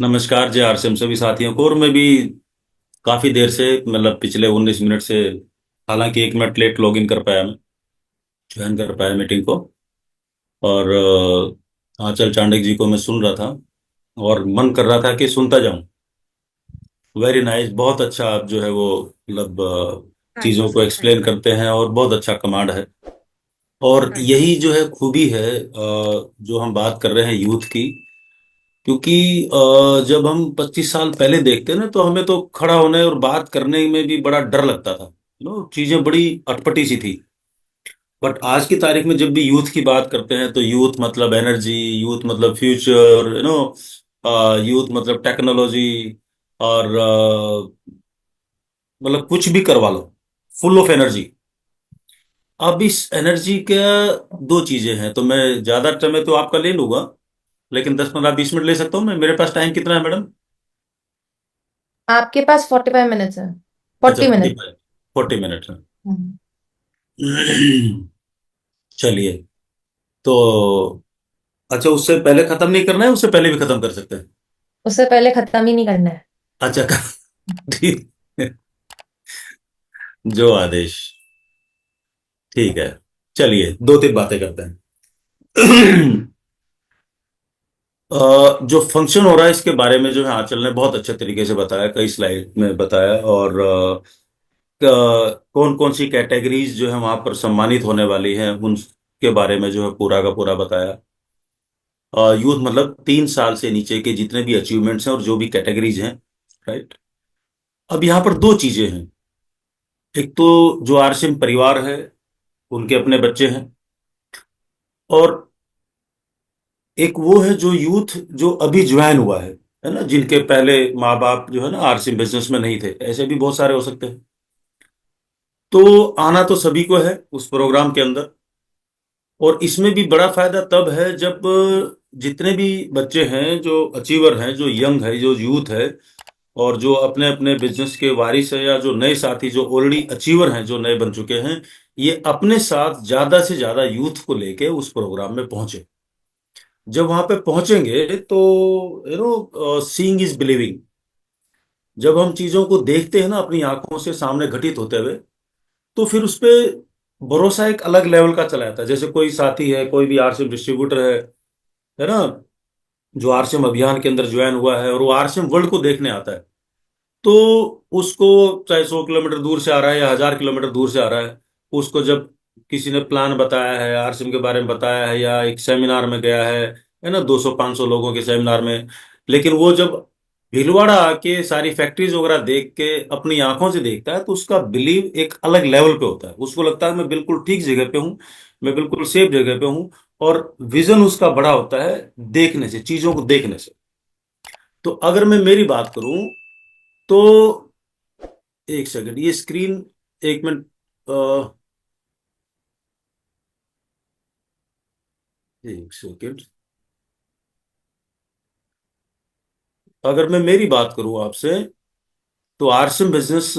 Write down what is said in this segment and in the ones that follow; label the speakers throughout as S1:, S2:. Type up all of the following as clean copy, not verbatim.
S1: नमस्कार जी आरसीएम सभी साथियों को। और मैं भी काफी देर से मतलब पिछले 19 मिनट से, हालांकि 1 मिनट लेट लॉग इन कर पाया, मैं ज्वाइन कर पाया मीटिंग को। और आंचल चांडक जी को मैं सुन रहा था और मन कर रहा था कि सुनता जाऊं। वेरी नाइस, बहुत अच्छा आप जो है वो मतलब
S2: हाँ
S1: चीजों को
S2: जी, हाँ
S1: एक्सप्लेन
S2: जी,
S1: करते हैं और बहुत अच्छा कमांड है। और
S2: हाँ जी।
S1: यही जो है खूबी है जो हम बात कर रहे हैं यूथ की। क्योंकि जब हम 25 साल पहले देखते हैं ना, तो हमें तो खड़ा होने और बात करने में भी बड़ा डर लगता था। चीजें बड़ी अटपटी सी थी। बट आज की तारीख में जब भी यूथ की बात करते हैं, तो यूथ मतलब एनर्जी, यूथ मतलब फ्यूचर, यूथ मतलब टेक्नोलॉजी। और मतलब कुछ भी करवा लो, फुल ऑफ एनर्जी। अब इस एनर्जी के दो चीजें हैं, तो मैं ज्यादा समय तो आपका ले लूंगा, लेकिन 10 15 20 मिनट ले सकता हूँ मैं। मेरे पास टाइम कितना है मैडम?
S2: आपके पास 45 मिनट्स है।
S1: अच्छा,
S2: 40 मिनट।
S1: 40 मिनट है।
S2: हम्म।
S1: चलिए। तो अच्छा, उससे पहले खत्म नहीं करना है, उससे पहले भी खत्म कर सकते हैं?
S2: उससे पहले खत्म ही नहीं करना है।
S1: अच्छा ठीक है। जो आदेश। ठीक है। चलिए, दो तीन बातें करते हैं। जो फंक्शन हो रहा है इसके बारे में जो है आंचल ने बहुत अच्छे तरीके से बताया, कई स्लाइड में बताया। और कौन कौन सी कैटेगरीज जो है वहां पर सम्मानित होने वाली हैं उनके बारे में जो है पूरा का पूरा बताया। यूथ मतलब 3 साल से नीचे के जितने भी अचीवमेंट्स हैं और जो भी कैटेगरीज हैं। राइट। अब यहाँ पर दो चीजें हैं। एक तो जो आरसिम परिवार है, उनके अपने बच्चे हैं। और एक वो है जो यूथ जो अभी ज्वाइन हुआ है ना, जिनके पहले माँ बाप जो है ना आरसिम बिजनेस में नहीं थे। ऐसे भी बहुत सारे हो सकते हैं। तो आना तो सभी को है उस प्रोग्राम के अंदर। और इसमें भी बड़ा फायदा तब है जब जितने भी बच्चे हैं जो अचीवर हैं, जो यंग है, जो यूथ है, और जो अपने अपने बिजनेस के वारिस है, या जो नए साथी जो ऑलरेडी अचीवर हैं, जो नए बन चुके हैं, ये अपने साथ ज्यादा से ज्यादा यूथ को लेके उस प्रोग्राम में पहुंचे। जब वहां पे पहुंचेंगे तो सीइंग इज बिलीविंग। जब हम चीजों को देखते हैं ना अपनी आंखों से सामने घटित होते हुए, तो फिर उस पे भरोसा एक अलग लेवल का चला जाता है। जैसे कोई साथी है, कोई भी आरसीएम डिस्ट्रीब्यूटर है ना, जो आरसीएम अभियान के अंदर ज्वाइन हुआ है और वो आरसीएम वर्ल्ड को देखने आता है। तो उसको, चाहे 100 किलोमीटर दूर से आ रहा है या 1000 किलोमीटर दूर से आ रहा है, उसको जब किसी ने प्लान बताया है, आरसीएम के बारे में बताया है, या एक सेमिनार में गया है ना, 200 500 लोगों के सेमिनार में, लेकिन वो जब भीलवाड़ा आके सारी फैक्ट्रीज वगैरह देख के अपनी आंखों से देखता है, तो उसका बिलीव एक अलग लेवल पे होता है। उसको लगता है मैं बिल्कुल ठीक जगह पे हूँ, मैं बिल्कुल सेफ जगह पे हूँ। और विजन उसका बड़ा होता है देखने से, चीजों को देखने से। तो अगर मैं मेरी बात करूं, तो एक सेकंड, ये स्क्रीन, 1 मिनट, एक सेकंड। अगर मैं मेरी बात करूं आपसे, तो आरसिम बिजनेस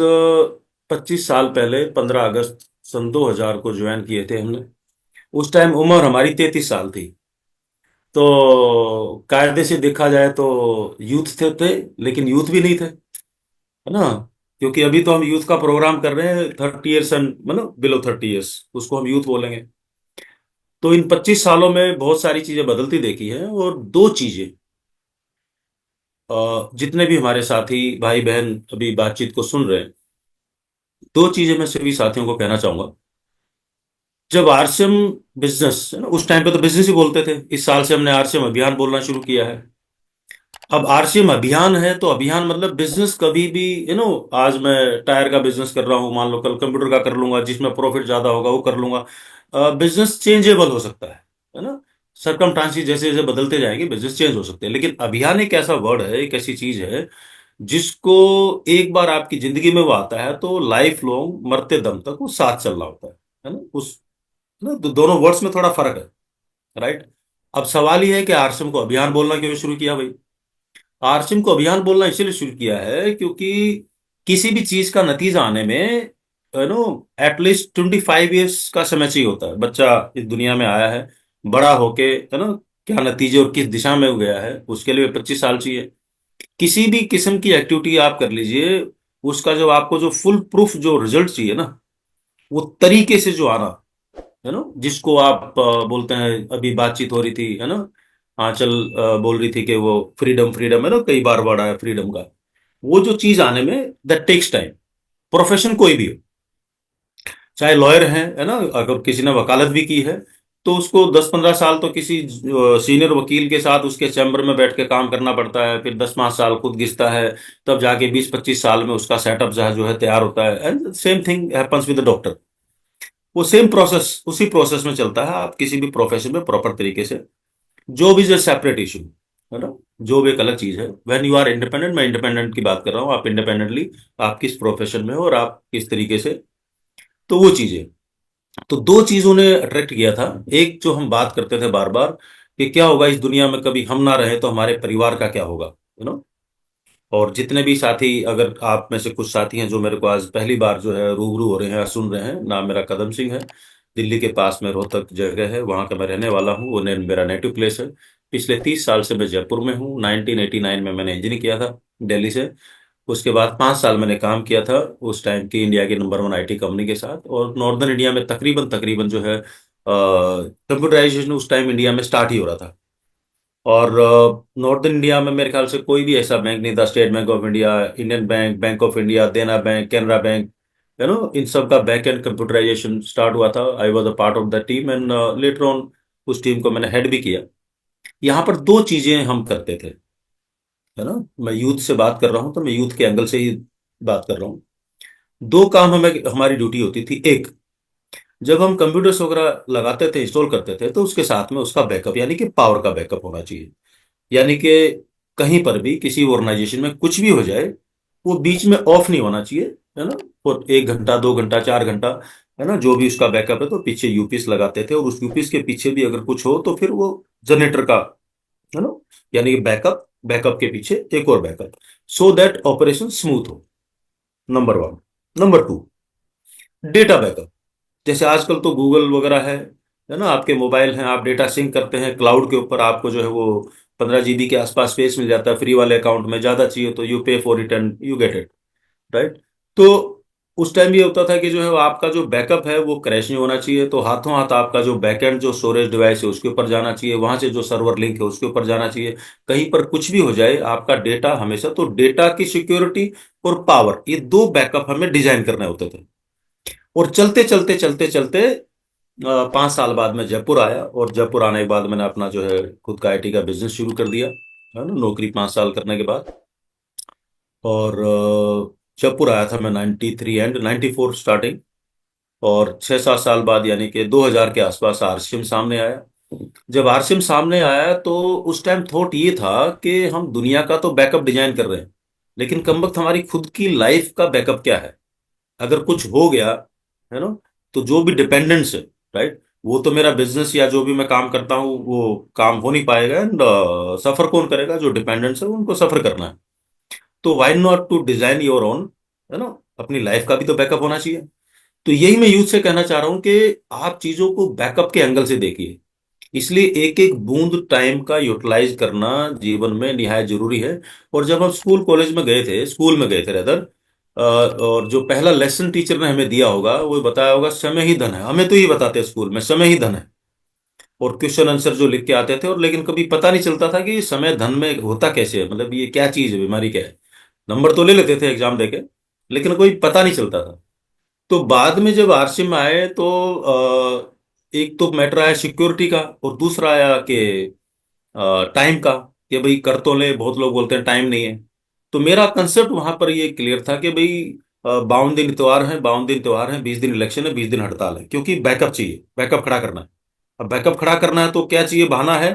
S1: 25 साल पहले 15 अगस्त सन 2000 को ज्वाइन किए थे हमने। उस टाइम उम्र हमारी 33 साल थी। तो कायदे से देखा जाए तो यूथ थे, लेकिन यूथ भी नहीं थे, है ना। क्योंकि अभी तो हम यूथ का प्रोग्राम कर रहे हैं 30 ईयर्स एंड मतलब बिलो 30 ईयर्स, उसको हम यूथ बोलेंगे। तो इन 25 सालों में बहुत सारी चीजें बदलती देखी हैं। और दो चीजें, जितने भी हमारे साथी भाई बहन अभी बातचीत को सुन रहे हैं, दो चीजें मैं सभी साथियों को कहना चाहूंगा। जब आरसीएम बिजनेस है ना, उस टाइम पे तो बिजनेस ही बोलते थे, इस साल से हमने आरसीएम अभियान बोलना शुरू किया है। अब आरसीएम अभियान है तो अभियान मतलब बिजनेस कभी भी, आज मैं टायर का बिजनेस कर रहा हूं, मान लो कल कंप्यूटर का कर लूंगा, जिसमें प्रॉफिट ज्यादा होगा वो कर लूंगा। बिजनेस चेंजेबल हो सकता है ना। सरकमस्टांसिस जैसे जैसे बदलते जाएंगे बिजनेस चेंज हो सकते हैं, लेकिन अभियान एक ऐसा वर्ड है, एक ऐसी चीज है जिसको एक बार आपकी जिंदगी में वो आता है तो लाइफ लॉन्ग, मरते दम तक वो साथ चल रहा होता है ना। उस ना दोनों वर्ड्स में थोड़ा फर्क है। राइट। अब सवाल ये है कि आरसीएम को अभियान बोलना क्यों शुरू किया भाई? आरसीएम को अभियान बोलना इसलिए शुरू किया है क्योंकि किसी भी चीज का नतीजा आने में एटलीस्ट 25 ईयर्स का समय चाहिए होता है। बच्चा इस दुनिया में आया है, बड़ा होके, है ना, क्या नतीजे और किस दिशा में वो गया है, उसके लिए 25 साल चाहिए। किसी भी किस्म की एक्टिविटी आप कर लीजिए, उसका जो आपको जो फुल प्रूफ जो रिजल्ट चाहिए ना, वो तरीके से जो आना है ना, जिसको आप बोलते हैं, अभी बातचीत हो रही थी है ना, आंचल बोल रही थी कि वो फ्रीडम फ्रीडम है ना, कई बार वर्ड आया फ्रीडम का। वो जो चीज आने में दैट टेक्स टाइम। प्रोफेशन कोई भी हो, चाहे लॉयर है ना, अगर किसी ने वकालत भी की है तो उसको 10-15 साल तो किसी सीनियर वकील के साथ उसके चैम्बर में बैठ के काम करना पड़ता है, फिर 10-5 साल खुद घिसता है, तब जाके 20-25 साल में उसका सेटअप जो है तैयार होता है। And same thing happens with the doctor. वो सेम प्रोसेस, उसी प्रोसेस में चलता है। आप किसी भी प्रोफेशन में प्रॉपर तरीके से, जो भी जो सेपरेट इशू है ना, जो भी एक अलग चीज है, व्हेन यू आर इंडिपेंडेंट, मैं इंडिपेंडेंट की बात कर रहा हूँ, आप इंडिपेंडेंटली आप किस प्रोफेशन में हो और आप किस तरीके से, तो वो चीजें। तो दो चीजों ने अट्रैक्ट किया था। एक जो हम बात करते थे बार बार कि क्या होगा इस दुनिया में, कभी हम ना रहे तो हमारे परिवार का क्या होगा, यू नो। और जितने भी साथी, अगर आप में से कुछ साथी हैं जो मेरे को आज पहली बार जो है रूबरू हो रहे हैं या सुन रहे हैं, नाम मेरा कदम सिंह है। दिल्ली के पास में रोहतक जगह है, वहां का मैं रहने वाला हूँ, वो मेरा नेटिव प्लेस है। पिछले 30 साल से मैं जयपुर में हूँ। 1989 में मैंने इंजीनियरिंग किया था दिल्ली से। उसके बाद 5 साल मैंने काम किया था उस टाइम की इंडिया की नंबर 1 आईटी कंपनी के साथ। और नॉर्दर्न इंडिया में तकरीबन तकरीबन जो है कंप्यूटराइजेशन उस टाइम इंडिया में स्टार्ट ही हो रहा था। और नॉर्दर्न इंडिया में मेरे ख्याल से कोई भी ऐसा बैंक नहीं था, State Bank of India, Indian Bank, Bank of India, Dena Bank, Canara Bank, you know, इन सब का बैक एंड कंप्यूटराइजेशन स्टार्ट हुआ था। I was a part of the team and later on उस टीम को मैंने हेड भी किया। यहाँ पर दो चीजें हम करते थे, है ना। मैं यूथ से बात कर रहा हूँ तो मैं यूथ के एंगल से ही बात कर रहा हूँ। दो काम हमें, हमारी ड्यूटी होती थी। एक, जब हम कंप्यूटर्स वगैरह लगाते थे, इंस्टॉल करते थे, तो उसके साथ में उसका बैकअप यानी कि पावर का बैकअप होना चाहिए। यानी कि कहीं पर भी किसी ऑर्गेनाइजेशन में कुछ भी हो जाए, वो बीच में ऑफ नहीं होना चाहिए, है ना। और 1 घंटा, 2 घंटा, 4 घंटा, है ना, जो भी उसका बैकअप है, तो पीछे यूपीएस लगाते थे। और उस यूपीएस के पीछे भी अगर कुछ हो तो फिर वो जनरेटर का, है ना, यानी कि बैकअप, बैकअप के पीछे एक और backup, so that operation smooth हो। नंबर 1। Number 2, data backup. जैसे आजकल तो गूगल वगैरह है ना, आपके मोबाइल हैं, आप डेटा सिंक करते हैं क्लाउड के ऊपर, आपको जो है वो 15 GB के आसपास स्पेस मिल जाता है फ्री वाले अकाउंट में। ज्यादा चाहिए तो यू पे for it and you get it, right. तो उस टाइम ये होता था कि जो है वो आपका जो बैकअप है वो क्रैश नहीं होना चाहिए, तो हाथों हाथ आपका जो बैकएंड जो स्टोरेज डिवाइस है उसके ऊपर जाना चाहिए, वहां से जो सर्वर लिंक है उसके ऊपर जाना चाहिए। कहीं पर कुछ भी हो जाए आपका डेटा हमेशा, तो डेटा की सिक्योरिटी और पावर, ये दो बैकअप हमें डिजाइन करने होते थे। और चलते चलते चलते चलते 5 साल बाद मैं जयपुर आया, और जयपुर आने के बाद मैंने अपना जो है खुद का आईटी का बिजनेस शुरू कर दिया, है ना, नौकरी 5 साल करने के बाद। और जयपुर आया था मैं 93 एंड 94 स्टार्टिंग। और 6-7 साल बाद यानी कि 2000 के आसपास आरसीएम सामने आया। जब आरसीएम सामने आया तो उस टाइम थॉट ये था कि हम दुनिया का तो बैकअप डिजाइन कर रहे हैं, लेकिन कम वक्त हमारी खुद की लाइफ का बैकअप क्या है। अगर कुछ हो गया, है ना, तो जो भी डिपेंडेंस है, राइट, वो तो मेरा बिजनेस या जो भी मैं काम करता हूँ वो काम हो नहीं पाएगा। एंड सफर कौन करेगा, जो डिपेंडेंट्स है उनको सफर करना है। तो why not to design your own, है ना, अपनी लाइफ का भी तो बैकअप होना चाहिए। तो यही मैं यूथ से कहना चाह रहा हूं कि आप चीजों को बैकअप के एंगल से देखिए। इसलिए एक एक बूंद टाइम का यूटिलाइज करना जीवन में निहायत जरूरी है। और जब हम स्कूल कॉलेज में गए थे, स्कूल में गए थे रेदर, और जो पहला लेसन टीचर ने हमें दिया होगा वो बताया होगा समय ही धन है। हमें तो ये बताते हैं स्कूल में, समय ही धन है। और क्वेश्चन आंसर जो लिख के आते थे, और लेकिन कभी पता नहीं चलता था कि समय धन में होता कैसे है, मतलब ये क्या चीज है, बीमारी क्या है। नंबर तो ले लेते थे एग्जाम देके, लेकिन कोई पता नहीं चलता था। तो बाद में जब आरसी में आए तो एक तो मैटर आया सिक्योरिटी का, और दूसरा आया कि टाइम का, कि भाई कर तो ले, बहुत लोग बोलते हैं टाइम नहीं है। तो मेरा कंसेप्ट वहां पर ये क्लियर था कि भाई 52 दिन त्योहार हैं, 20 दिन इलेक्शन है, 20 दिन हड़ताल है, क्योंकि बैकअप चाहिए, बैकअप खड़ा करना है। अब बैकअप खड़ा करना है तो क्या चाहिए, बहाना है,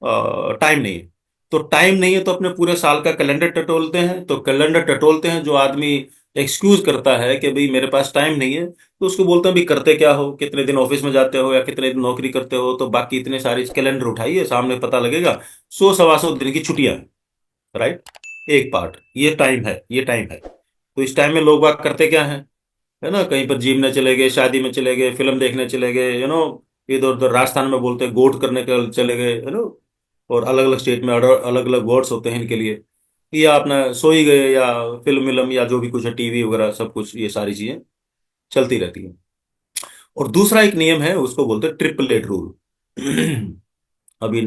S1: टाइम नहीं है। तो टाइम नहीं है तो अपने पूरे साल का कैलेंडर टटोलते हैं। तो कैलेंडर टटोलते हैं, जो आदमी एक्सक्यूज करता है कि भाई मेरे पास टाइम नहीं है, तो उसको बोलते हैं भाई करते क्या हो, कितने दिन ऑफिस में जाते हो या कितने दिन नौकरी करते हो, तो बाकी इतने सारे कैलेंडर उठाइए, सामने पता लगेगा 100-125 दिन की छुट्टियां हैं, राइट। एक पार्ट ये टाइम है, ये टाइम है। तो इस टाइम में लोग बात करते क्या है, है ना, कहीं पर जिम में चले गए, शादी में चले गए, फिल्म देखने चले गए, इधर उधर राजस्थान में बोलते हैं गोट करने के चले गए, और अलग अलग स्टेट में अलग अलग वर्ड्स होते हैं इनके लिए। या अपना सो ही गए, या फिल्म विल्म या जो भी कुछ है, टीवी वगैरह सब कुछ, ये सारी चीजें चलती रहती हैं। और दूसरा एक नियम है, उसको बोलते हैं ट्रिपल एट रूल। अभी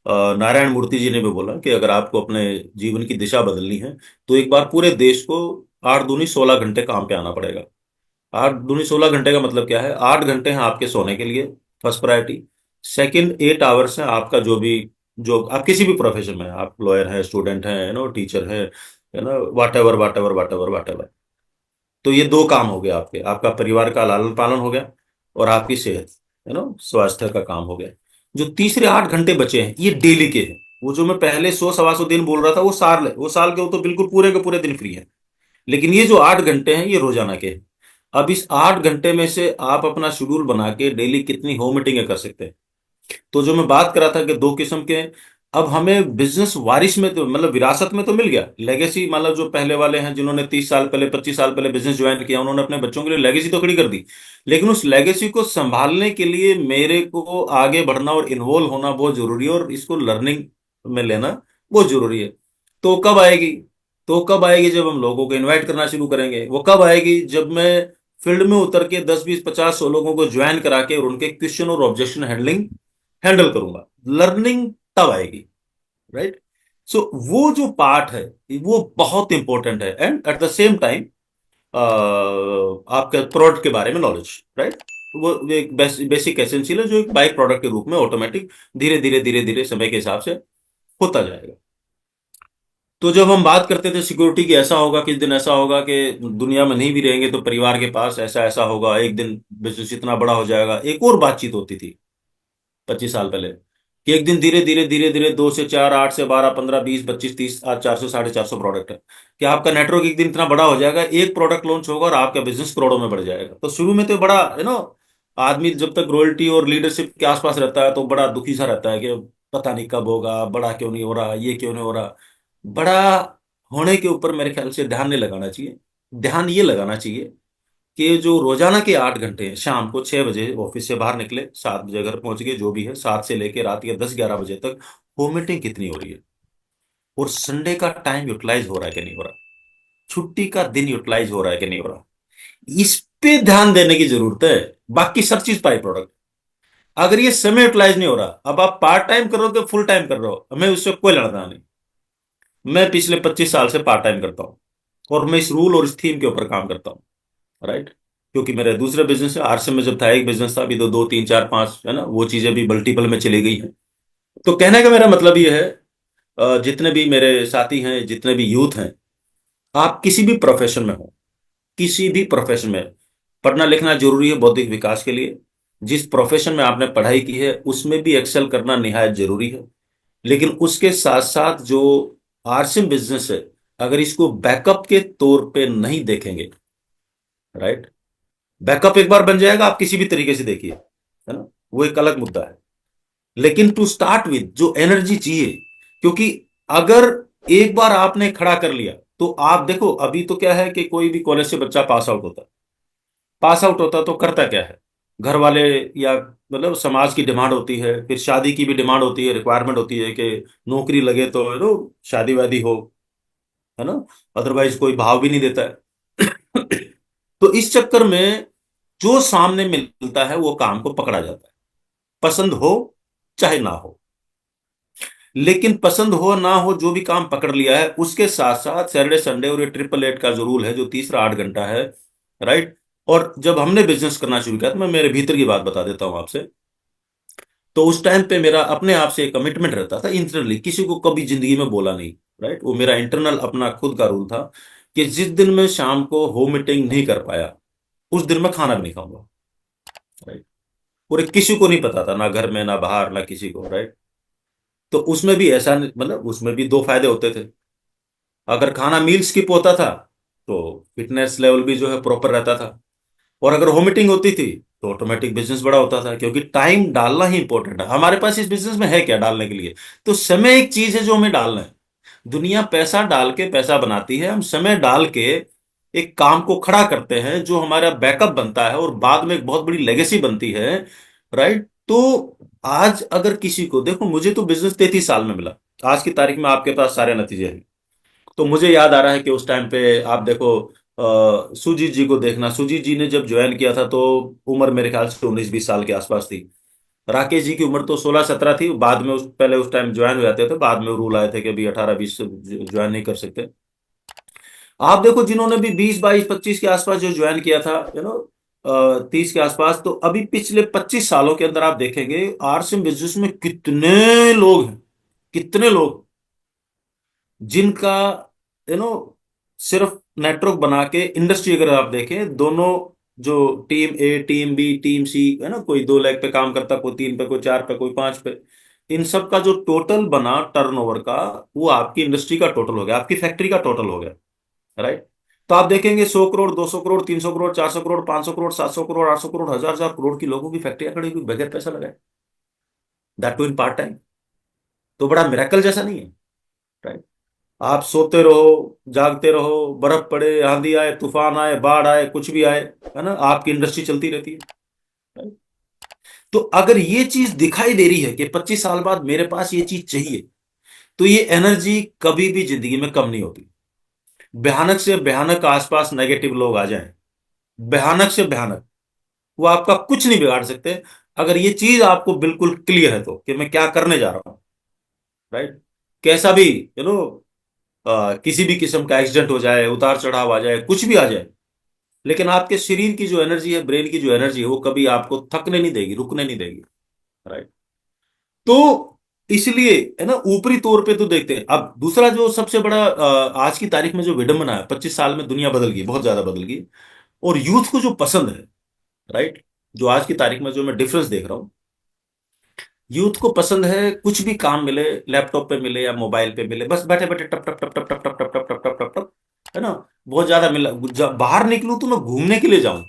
S1: नारायण मूर्ति जी ने भी बोला कि अगर आपको अपने जीवन की दिशा बदलनी है तो एक बार पूरे देश को 8 दूनी 16 घंटे काम पे आना पड़ेगा। 8 दूनी 16 घंटे का मतलब क्या है? 8 घंटे हैं आपके सोने के लिए, फर्स्ट प्रायोरिटी। सेकंड 8 आवर्स है आपका जो भी, जो आप किसी भी प्रोफेशन में हैं, आप लॉयर हैं, स्टूडेंट हैं, टीचर हैं, है ना, वाट एवर वाट एवर वाट एवर वाट एवर। तो ये दो काम हो गया आपके, आपका परिवार का लालन पालन हो गया, और आपकी सेहत, स्वास्थ्य का काम हो गया। जो तीसरे 8 घंटे बचे हैं ये डेली के हैं। वो जो मैं पहले 100 सवा 100 दिन बोल रहा था वो साल है, वो साल के, वो तो बिल्कुल पूरे के पूरे दिन फ्री है। लेकिन ये जो 8 घंटे हैं ये रोजाना के हैं। अब इस 8 घंटे में से आप अपना शेड्यूल बना के डेली कितनी होम मीटिंगें कर सकते हैं। तो जो मैं बात कर रहा था कि दो किस्म के, अब हमें बिजनेस वारिस में तो मतलब विरासत में तो मिल गया, लेगेसी मतलब जो पहले वाले हैं जिन्होंने 30 साल पहले 25 साल पहले बिजनेस ज्वाइन किया, उन्होंने अपने बच्चों के लिए लेगेसी तो खड़ी कर दी। लेकिन उस लेगेसी को संभालने के लिए मेरे को आगे बढ़ना और इन्वॉल्व होना बहुत जरूरी है, और इसको लर्निंग में लेना बहुत जरूरी है। तो कब आएगी? तो कब आएगी जब हम लोगों को इन्वाइट करना शुरू करेंगे। वो कब आएगी? जब मैं फील्ड में उतर के 10 20 50 100 लोगों को ज्वाइन करा के और उनके क्वेश्चन और ऑब्जेक्शन हैंडल करूंगा। लर्निंग तब आएगी, राइट। सो वो जो पार्ट है वो बहुत इंपॉर्टेंट है, and at the same time आपके प्रोडक्ट के बारे में नॉलेज, राइट। वो एक बेसिक एसेंशियल है जो एक बाई प्रोडक्ट के रूप में ऑटोमेटिक धीरे धीरे धीरे धीरे समय के हिसाब से होता जाएगा। तो जब हम बात करते थे सिक्योरिटी की, ऐसा होगा किस दिन, ऐसा होगा कि दुनिया में नहीं भी रहेंगे तो परिवार के पास ऐसा ऐसा होगा, एक दिन बिजनेस इतना बड़ा हो जाएगा। एक और बातचीत होती थी 25 साल पहले, कि एक दिन धीरे धीरे धीरे धीरे 2 से 4, 8 से 12, 15, 20, 25, 30, आज 400 450 प्रोडक्ट है, कि आपका नेटवर्क एक दिन इतना बड़ा हो जाएगा, एक प्रोडक्ट लॉन्च होगा और आपका बिजनेस करोड़ों में बढ़ जाएगा। तो शुरू में तो बड़ा आदमी जब तक रॉयल्टी और लीडरशिप के आसपास रहता है तो बड़ा दुखी सा रहता है कि पता नहीं कब होगा, बड़ा क्यों नहीं हो रहा, ये क्यों नहीं हो रहा। बड़ा होने के ऊपर मेरे ख्याल से ध्यान नहीं लगाना चाहिए। ध्यान ये लगाना चाहिए कि जो रोजाना के 8 घंटे हैं, शाम को 6 बजे ऑफिस से बाहर निकले, 7 बजे घर पहुंच गए, जो भी है 7 से लेके रात के 10 11 बजे तक होम मीटिंग कितनी हो रही है, और संडे का टाइम यूटिलाइज हो रहा है कि नहीं हो रहा, छुट्टी का दिन यूटिलाइज हो रहा है कि नहीं हो रहा, इस पे ध्यान देने की जरूरत है। बाकी सब चीज बाई प्रोडक्ट। अगर ये समय यूटिलाइज नहीं हो रहा, अब आप पार्ट टाइम कर रहे हो कि फुल टाइम कर रहे हो, हमें उससे कोई लड़ना नहीं। मैं पिछले 25 साल से पार्ट टाइम करता हूं, और मैं इस रूल और इस थीम के ऊपर काम करता हूं, राइट। क्योंकि मेरे दूसरे बिजनेस है, आरसे में जब था एक बिजनेस था, अभी तो दो तीन चार पांच, है ना, वो चीजें भी मल्टीपल में चली गई हैं। तो कहने का मेरा मतलब ये है, जितने भी मेरे साथी हैं, जितने भी यूथ हैं, आप किसी भी प्रोफेशन में हो, किसी भी प्रोफेशन में, पढ़ना लिखना जरूरी है बौद्धिक विकास के लिए। जिस प्रोफेशन में आपने पढ़ाई की है उसमें भी एक्सेल करना निहायत जरूरी है। लेकिन उसके साथ साथ जो आरसीएम बिजनेस है, अगर इसको बैकअप के तौर पे नहीं देखेंगे, राइट, बैकअप एक बार बन जाएगा, आप किसी भी तरीके से देखिए, है ना, वो एक अलग मुद्दा है। लेकिन टू स्टार्ट विद जो एनर्जी चाहिए, क्योंकि अगर एक बार आपने खड़ा कर लिया तो आप देखो, अभी तो क्या है कि कोई भी कॉलेज से बच्चा पास आउट होता तो करता क्या है, घर वाले या मतलब समाज की डिमांड होती है, फिर शादी की भी डिमांड होती है, रिक्वायरमेंट होती है कि नौकरी लगे तो शादी वादी हो, है ना, अदरवाइज कोई भाव भी नहीं देता है। तो इस चक्कर में जो सामने मिलता है वो काम को पकड़ा जाता है, पसंद हो चाहे ना हो। लेकिन पसंद हो ना हो, जो भी काम पकड़ लिया है, उसके साथ साथ सैटरडे संडे और ये ट्रिपल एट का जो रूल है, जो तीसरा 8 घंटा है, राइट। और जब हमने बिजनेस करना शुरू किया तो मैं मेरे भीतर की बात बता देता हूं आपसे। तो उस टाइम पे मेरा अपने आप से कमिटमेंट रहता था इंटरनली, किसी को कभी जिंदगी में बोला नहीं, राइट। वो मेरा इंटरनल अपना खुद का रूल था कि जिस दिन मैं शाम को होम मीटिंग नहीं कर पाया उस दिन मैं खाना भी नहीं खाऊंगा, राइट। और ये किसी को नहीं पता था, ना घर में ना बाहर ना किसी को, राइट। तो उसमें भी ऐसा मतलब उसमें भी दो फायदे होते थे। अगर खाना मील स्किप होता था तो फिटनेस लेवल भी जो है प्रॉपर रहता था, और अगर होम मीटिंग होती थी तो ऑटोमेटिक बिजनेस बड़ा होता था, क्योंकि टाइम डालना ही इंपॉर्टेंट है। हमारे पास इस बिजनेस में है क्या डालने के लिए? तो समय एक चीज है जो हमें डालना है। दुनिया पैसा डाल के पैसा बनाती है, हम समय डाल के एक काम को खड़ा करते हैं जो हमारा बैकअप बनता है और बाद में एक बहुत बड़ी लेगेसी बनती है, राइट। तो आज अगर किसी को देखो, मुझे तो बिजनेस 33 साल में मिला, आज की तारीख में आपके पास सारे नतीजे हैं। तो मुझे याद आ रहा है कि उस टाइम पे आप देखो, सुजीत जी को देखना, सुजीत जी ने जब ज्वाइन किया था तो उम्र मेरे ख्याल से 19-20 साल के आसपास थी। राकेश जी की उम्र तो 16-17 थी, बाद में पहले उस टाइम ज्वाइन हो जाते थे, बाद में रूल आए थे कि अभी 18-20 ज्वाइन नहीं कर सकते। आप देखो जिन्होंने भी 20-22-25 के आसपास जो ज्वाइन किया था, 30 के आसपास, तो अभी पिछले 25 सालों के अंदर आप देखेंगे आरसीएम बिजनेस में कितने लोग हैं, कितने लोग जिनका यू नो सिर्फ नेटवर्क बना के इंडस्ट्री, अगर आप देखें दोनों, जो टीम ए, टीम बी, टीम सी है ना, कोई 2 लेग पे काम करता, कोई 3 पे, कोई 4 पे, कोई 5 पे, इन सब का जो टोटल बना टर्नओवर का, वो आपकी इंडस्ट्री का टोटल हो गया, आपकी फैक्ट्री का टोटल हो गया। राइट। तो आप देखेंगे 100 करोड़, 200 करोड़, 300 करोड़, 400 करोड़, 500 करोड़, 700 करोड़, 800 करोड़, हजार हजार करोड़ की लोगों की फैक्ट्रियां खड़ी हुई बगैर पैसा लगाए, that too in part time. तो बड़ा मिराकल जैसा नहीं है? राइट। आप सोते रहो, जागते रहो, बर्फ पड़े, आंधी आए, तूफान आए, बाढ़ आए, कुछ भी आए, है ना, आपकी इंडस्ट्री चलती रहती है। राइट? तो अगर ये चीज दिखाई दे रही है कि 25 साल बाद मेरे पास ये चीज चाहिए, तो ये एनर्जी कभी भी जिंदगी में कम नहीं होती। भयानक से भयानक आसपास नेगेटिव लोग आ जाएं, भयानक से भयानक, वो आपका कुछ नहीं बिगाड़ सकते, अगर ये चीज आपको बिल्कुल क्लियर है तो, कि मैं क्या करने जा रहा हूं। राइट। कैसा भी किसी भी किस्म का एक्सीडेंट हो जाए, उतार चढ़ाव आ जाए, कुछ भी आ जाए, लेकिन आपके शरीर की जो एनर्जी है, ब्रेन की जो एनर्जी है, वो कभी आपको थकने नहीं देगी, रुकने नहीं देगी। राइट। तो इसलिए है ना, ऊपरी तौर पे तो देखते हैं। अब दूसरा जो सबसे बड़ा आज की तारीख में जो विडंबना है, 25 साल में दुनिया बदल गई, बहुत ज्यादा बदल गई, और यूथ को जो पसंद है, राइट, जो आज की तारीख में जो मैं डिफरेंस देख रहा हूं, यूथ को पसंद है कुछ भी काम मिले, लैपटॉप पे मिले या मोबाइल पे मिले, बस बैठे बैठे टप टप टप टप टप टप टप टप टप टप टप टप, है ना। बहुत ज्यादा मिला, बाहर निकलूं तो मैं घूमने के लिए जाऊं,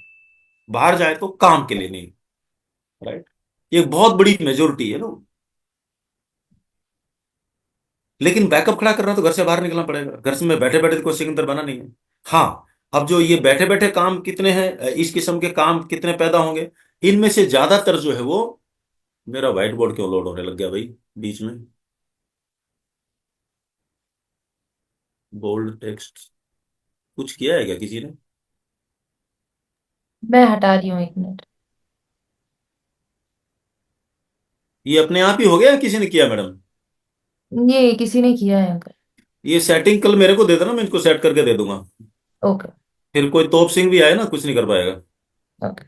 S1: बाहर जाए तो काम के लिए नहीं। राइट। ये एक बहुत बड़ी मेजोरिटी है ना। लेकिन बैकअप खड़ा करना तो घर से बाहर निकलना पड़ेगा, घर से मैं बैठे बैठे कोई सिकंदर बना नहीं है। हाँ, अब जो ये बैठे बैठे काम कितने हैं, इस किस्म के काम कितने पैदा होंगे, इनमें से ज्यादातर जो है वो, मेरा व्हाइट बोर्ड क्यों लोड होने लग गया भाई बीच में, बोल्ड टेक्स्ट, कुछ किया है क्या किसी ने?
S2: मैं हटा रही हूँ, 1 मिनट।
S1: ये अपने आप ही हो गया या किसी ने किया मैडम?
S2: ये किसी ने किया है अंकल।
S1: ये सेटिंग कल मेरे को दे देना, मैं इनको सेट करके दे दूंगा।
S2: ओके।
S1: फिर कोई तोप सिंह भी आए ना, कुछ नहीं कर पाएगा।
S2: ओके।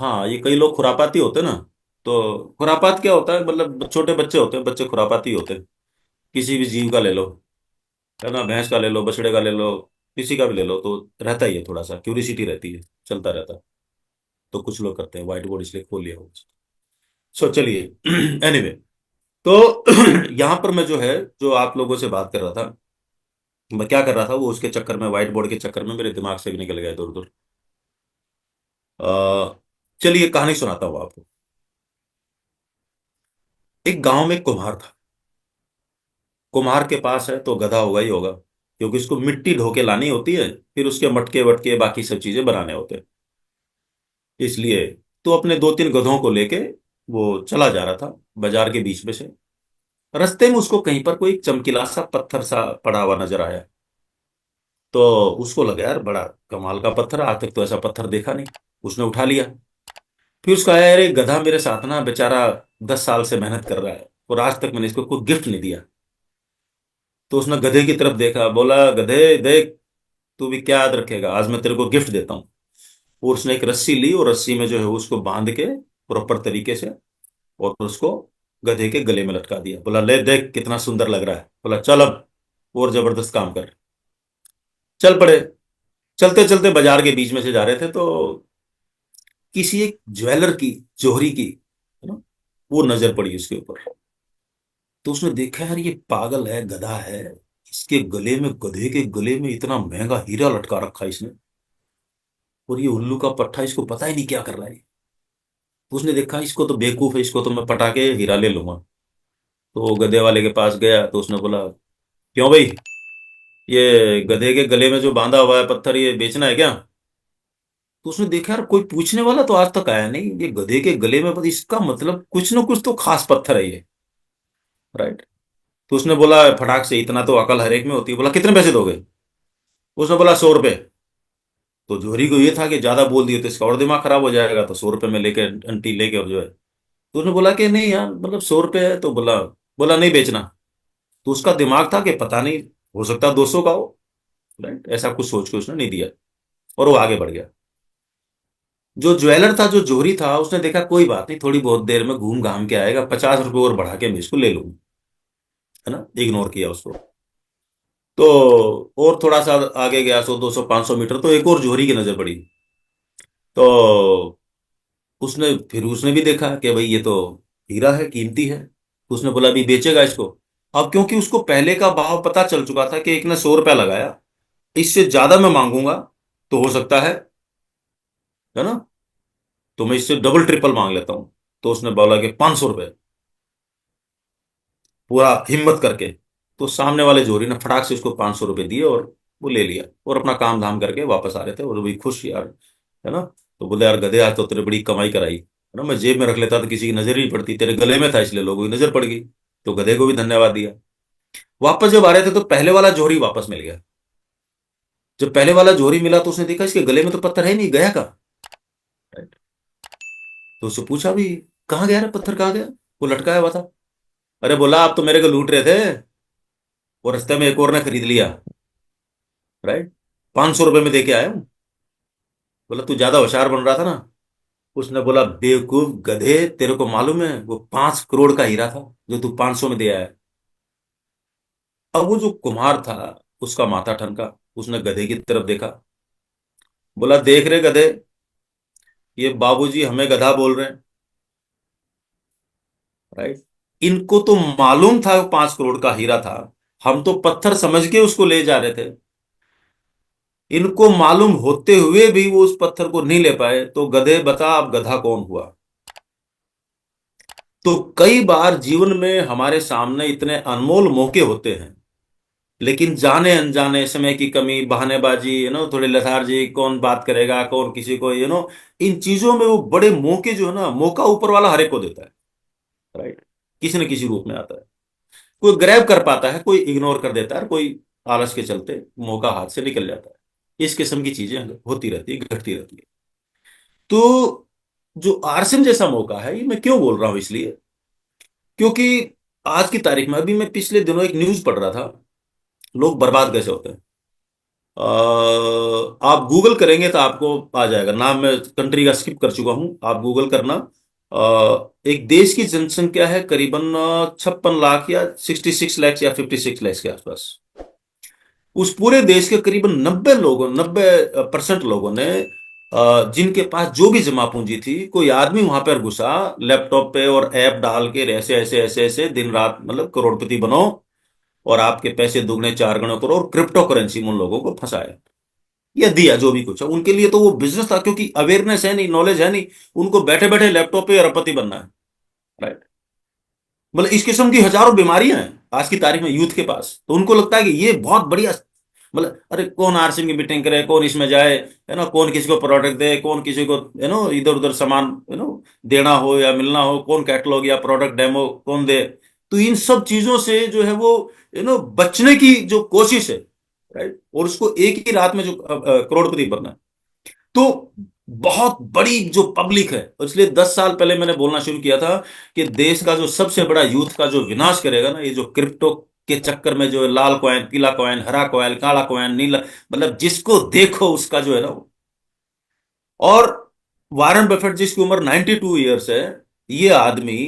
S1: हाँ, ये कई लोग खुरापाती होते हैं ना। तो खुरापात क्या होता है, मतलब छोटे बच्चे होते हैं, बच्चे खुरापाती होते हैं। किसी भी जीव का ले लो, है ना, भैंस का ले लो, बछड़े का ले लो, किसी का भी ले लो, तो रहता ही है, थोड़ा सा क्यूरिसिटी रहती है, चलता रहता है। तो कुछ लोग करते हैं, व्हाइट बोर्ड इसलिए खोल लिया हो। सो चलिए, एनीवे, तो यहां पर मैं जो है, जो आप लोगों से बात कर रहा था, मैं क्या कर रहा था, वो उसके चक्कर में, व्हाइट बोर्ड के चक्कर में मेरे दिमाग से भी निकल गया दूर दूर। चलिए कहानी सुनाता हूँ आपको। एक गांव में एक कुम्हार था। कुम्हार के पास है तो गधा होगा ही होगा, क्योंकि उसको मिट्टी ढो के लानी होती है, फिर उसके मटके वटके बाकी सब चीजें बनाने होते हैं, इसलिए। तो अपने 2-3 गधों को लेके वो चला जा रहा था बाजार के बीच में से। रास्ते में उसको कहीं पर कोई चमकीला सा पत्थर सा पड़ा हुआ नजर आया। तो उसको लगा यार बड़ा कमाल का पत्थर है, आज तक तो ऐसा पत्थर देखा नहीं। उसने उठा लिया। फिर उसका आया, अरे गधा मेरे साथ ना बेचारा 10 साल से मेहनत कर रहा है, और आज तक मैंने इसको कोई गिफ्ट नहीं दिया। तो उसने गधे की तरफ देखा, बोला गधे देख, तू भी क्या याद रखेगा, आज मैं तेरे को गिफ्ट देता हूँ। और उसने एक रस्सी ली, और रस्सी में जो है उसको बांध के प्रॉपर तरीके से, और उसको गधे के गले में लटका दिया। बोला ले देख कितना सुंदर लग रहा है। बोला चल अब और जबरदस्त काम कर। चल पड़े। चलते चलते बाजार के बीच में से जा रहे थे, तो किसी एक ज्वेलर की, जोहरी की, है ना, वो नजर पड़ी उसके ऊपर। तो उसने देखा यार ये पागल है, गधा है, इसके गले में, गधे के गले में इतना महंगा हीरा लटका रखा है इसने, और ये उल्लू का पट्टा, इसको पता ही नहीं क्या कर रहा है। तो उसने देखा इसको तो बेवकूफ है, इसको तो मैं पटा के हीरा ले लूंगा। तो वो गधे वाले के पास गया, तो उसने बोला क्यों भाई, ये गधे के गले में जो बांधा हुआ है पत्थर, ये बेचना है क्या? तो उसने देखा यार कोई पूछने वाला तो आज तक आया नहीं, ये गधे के गले में, बस इसका मतलब कुछ ना कुछ तो खास पत्थर है ये। राइट। तो उसने बोला फटाक से, इतना तो अकल हर एक में होती है, बोला कितने पैसे दोगे? उसने बोला 100 रुपए। तो जोहरी को ये था कि ज्यादा बोल दिए तो इसका और दिमाग खराब हो जाएगा, तो 100 रुपए में लेके आंटी लेके और जो है। तो उसने बोला कि नहीं यार, मतलब 100 रुपए है, तो बोला बोला नहीं बेचना। तो उसका दिमाग था कि पता नहीं, हो सकता 200 का हो। राइट, ऐसा कुछ सोच के उसने नहीं दिया, और वो आगे बढ़ गया। जो ज्वेलर था, जो जोहरी था, उसने देखा कोई बात नहीं, थोड़ी बहुत देर में घूम घाम के आएगा, 50 रुपये और बढ़ा के मैं इसको ले लूंगा, है ना। इग्नोर किया उसको। तो और थोड़ा सा आगे गया, 100 200 500 मीटर, तो एक और जोहरी की नजर पड़ी। तो उसने भी देखा कि भाई ये तो हीरा है, कीमती है। तो उसने बोला अभी बेचेगा इसको। अब क्योंकि उसको पहले का भाव पता चल चुका था कि एक ने 100 रुपया लगाया, इससे ज्यादा मैं मांगूंगा तो हो सकता है ना, तो मैं इससे डबल ट्रिपल मांग लेता हूं। तो उसने बोला कि 500 रुपये, पूरा हिम्मत करके। तो सामने वाले जोरी ने फटाक से उसको 500 रुपये दिए, और वो ले लिया, और अपना काम धाम करके वापस आ रहे थे, और वो भी खुश यार, है ना। तो बोले यार गधे, आज तो तेरे बड़ी कमाई कराई, है ना। मैं जेब में रख लेता तो किसी की नजर ही नहीं पड़ती, तेरे गले में था इसलिए लोगों की नजर पड़ गई। तो गधे को भी धन्यवाद दिया। वापस जब आ रहे थे तो पहले वाला जोहरी वापस मिल गया। जब पहले वाला जोहरी मिला तो उसने देखा इसके गले में तो पत्थर है नहीं, गया कहाँ? Right? तो उससे पूछा भी, कहाँ गया रे पत्थर, कहाँ गया? वो लटकाया हुआ था। अरे बोला, आप तो मेरे को लूट रहे थे, और रास्ते में एक और ने खरीद लिया। राइट, 500 रुपये में दे के आया हूं। बोला तू ज्यादा होशियार बन रहा था ना। उसने बोला बेवकूफ गधे, तेरे को मालूम है वो 5 करोड़ का हीरा था जो तू 500 में दे आया। अब वो जो कुम्हार था, उसका माथा ठनका। उसने गधे की तरफ देखा, बोला देख रहे गधे, ये बाबूजी हमें गधा बोल रहे हैं। राइट, इनको तो मालूम था वो 5 करोड़ का हीरा था, हम तो पत्थर समझ के उसको ले जा रहे थे। इनको मालूम होते हुए भी वो उस पत्थर को नहीं ले पाए, तो गधे बता अब गधा कौन हुआ? तो कई बार जीवन में हमारे सामने इतने अनमोल मौके होते हैं, लेकिन जाने अनजाने, समय की कमी, बहानेबाजी, थोड़ी लेथार्जी, कौन बात करेगा, कौन किसी को, इन चीजों में वो बड़े मौके जो है ना, मौका ऊपर वाला हर एक को देता है। राइट, किसी न किसी रूप में आता है। कोई ग्रैब कर पाता है, कोई इग्नोर कर देता है, कोई आलस के चलते मौका हाथ से निकल जाता है। इस किस्म की चीजें होती रहती है, घटती रहती है। तो जो आरसीएम जैसा मौका है, ये मैं क्यों बोल रहा हूं, इसलिए क्योंकि आज की तारीख में, अभी मैं पिछले दिनों एक न्यूज पढ़ रहा था, लोग बर्बाद कैसे होते हैं। आप गूगल करेंगे तो आपको आ जाएगा नाम, मैं कंट्री का स्किप कर चुका हूं, आप गूगल करना। एक देश की जनसंख्या है करीबन 56 लाख या 66 लाख या 56 लाख के आसपास। उस पूरे देश के करीबन 90% लोगों ने, जिनके पास जो भी जमा पूंजी थी, कोई आदमी वहां पर घुसा लैपटॉप पे और ऐप डाल के ऐसे ऐसे ऐसे ऐसे दिन रात, मतलब करोड़पति बनो और आपके पैसे दुगने चार गुने करो, और क्रिप्टो करेंसी में उन लोगों को फंसाया या दिया, जो भी कुछ है उनके लिए। तो वो बिजनेस था, क्योंकि अवेयरनेस है नहीं, नॉलेज है नहीं, उनको बैठे बैठे लैपटॉप पे अरबपति बनना है। राइट, मतलब इस किस्म की हजारों बीमारियां हैं आज की तारीख में यूथ के पास, तो उनको लगता है कि ये बहुत बढ़िया, मतलब अरे कौन आरसीएम की मीटिंग करे, कौन इसमें जाए, है ना, कौन किसी को प्रोडक्ट दे, कौन किसी को इधर उधर सामान देना हो या मिलना हो, कौन कैटलॉग या प्रोडक्ट डेमो कौन दे। तो इन सब चीजों से जो है वो बचने की जो कोशिश है। राइट, और उसको एक ही रात में जो करोड़पति बनना है। तो बहुत बड़ी जो पब्लिक है, इसलिए 10 साल पहले मैंने बोलना शुरू किया था कि देश का जो सबसे बड़ा यूथ का जो विनाश करेगा ना, ये जो क्रिप्टो के चक्कर में जो है, लाल कॉइन, पीला कॉइन, हरा कॉइन, काला कॉइन, नीला, मतलब जिसको देखो उसका जो है ना और वारन बफेट जिसकी उम्र 92 ईयर्स है, ये आदमी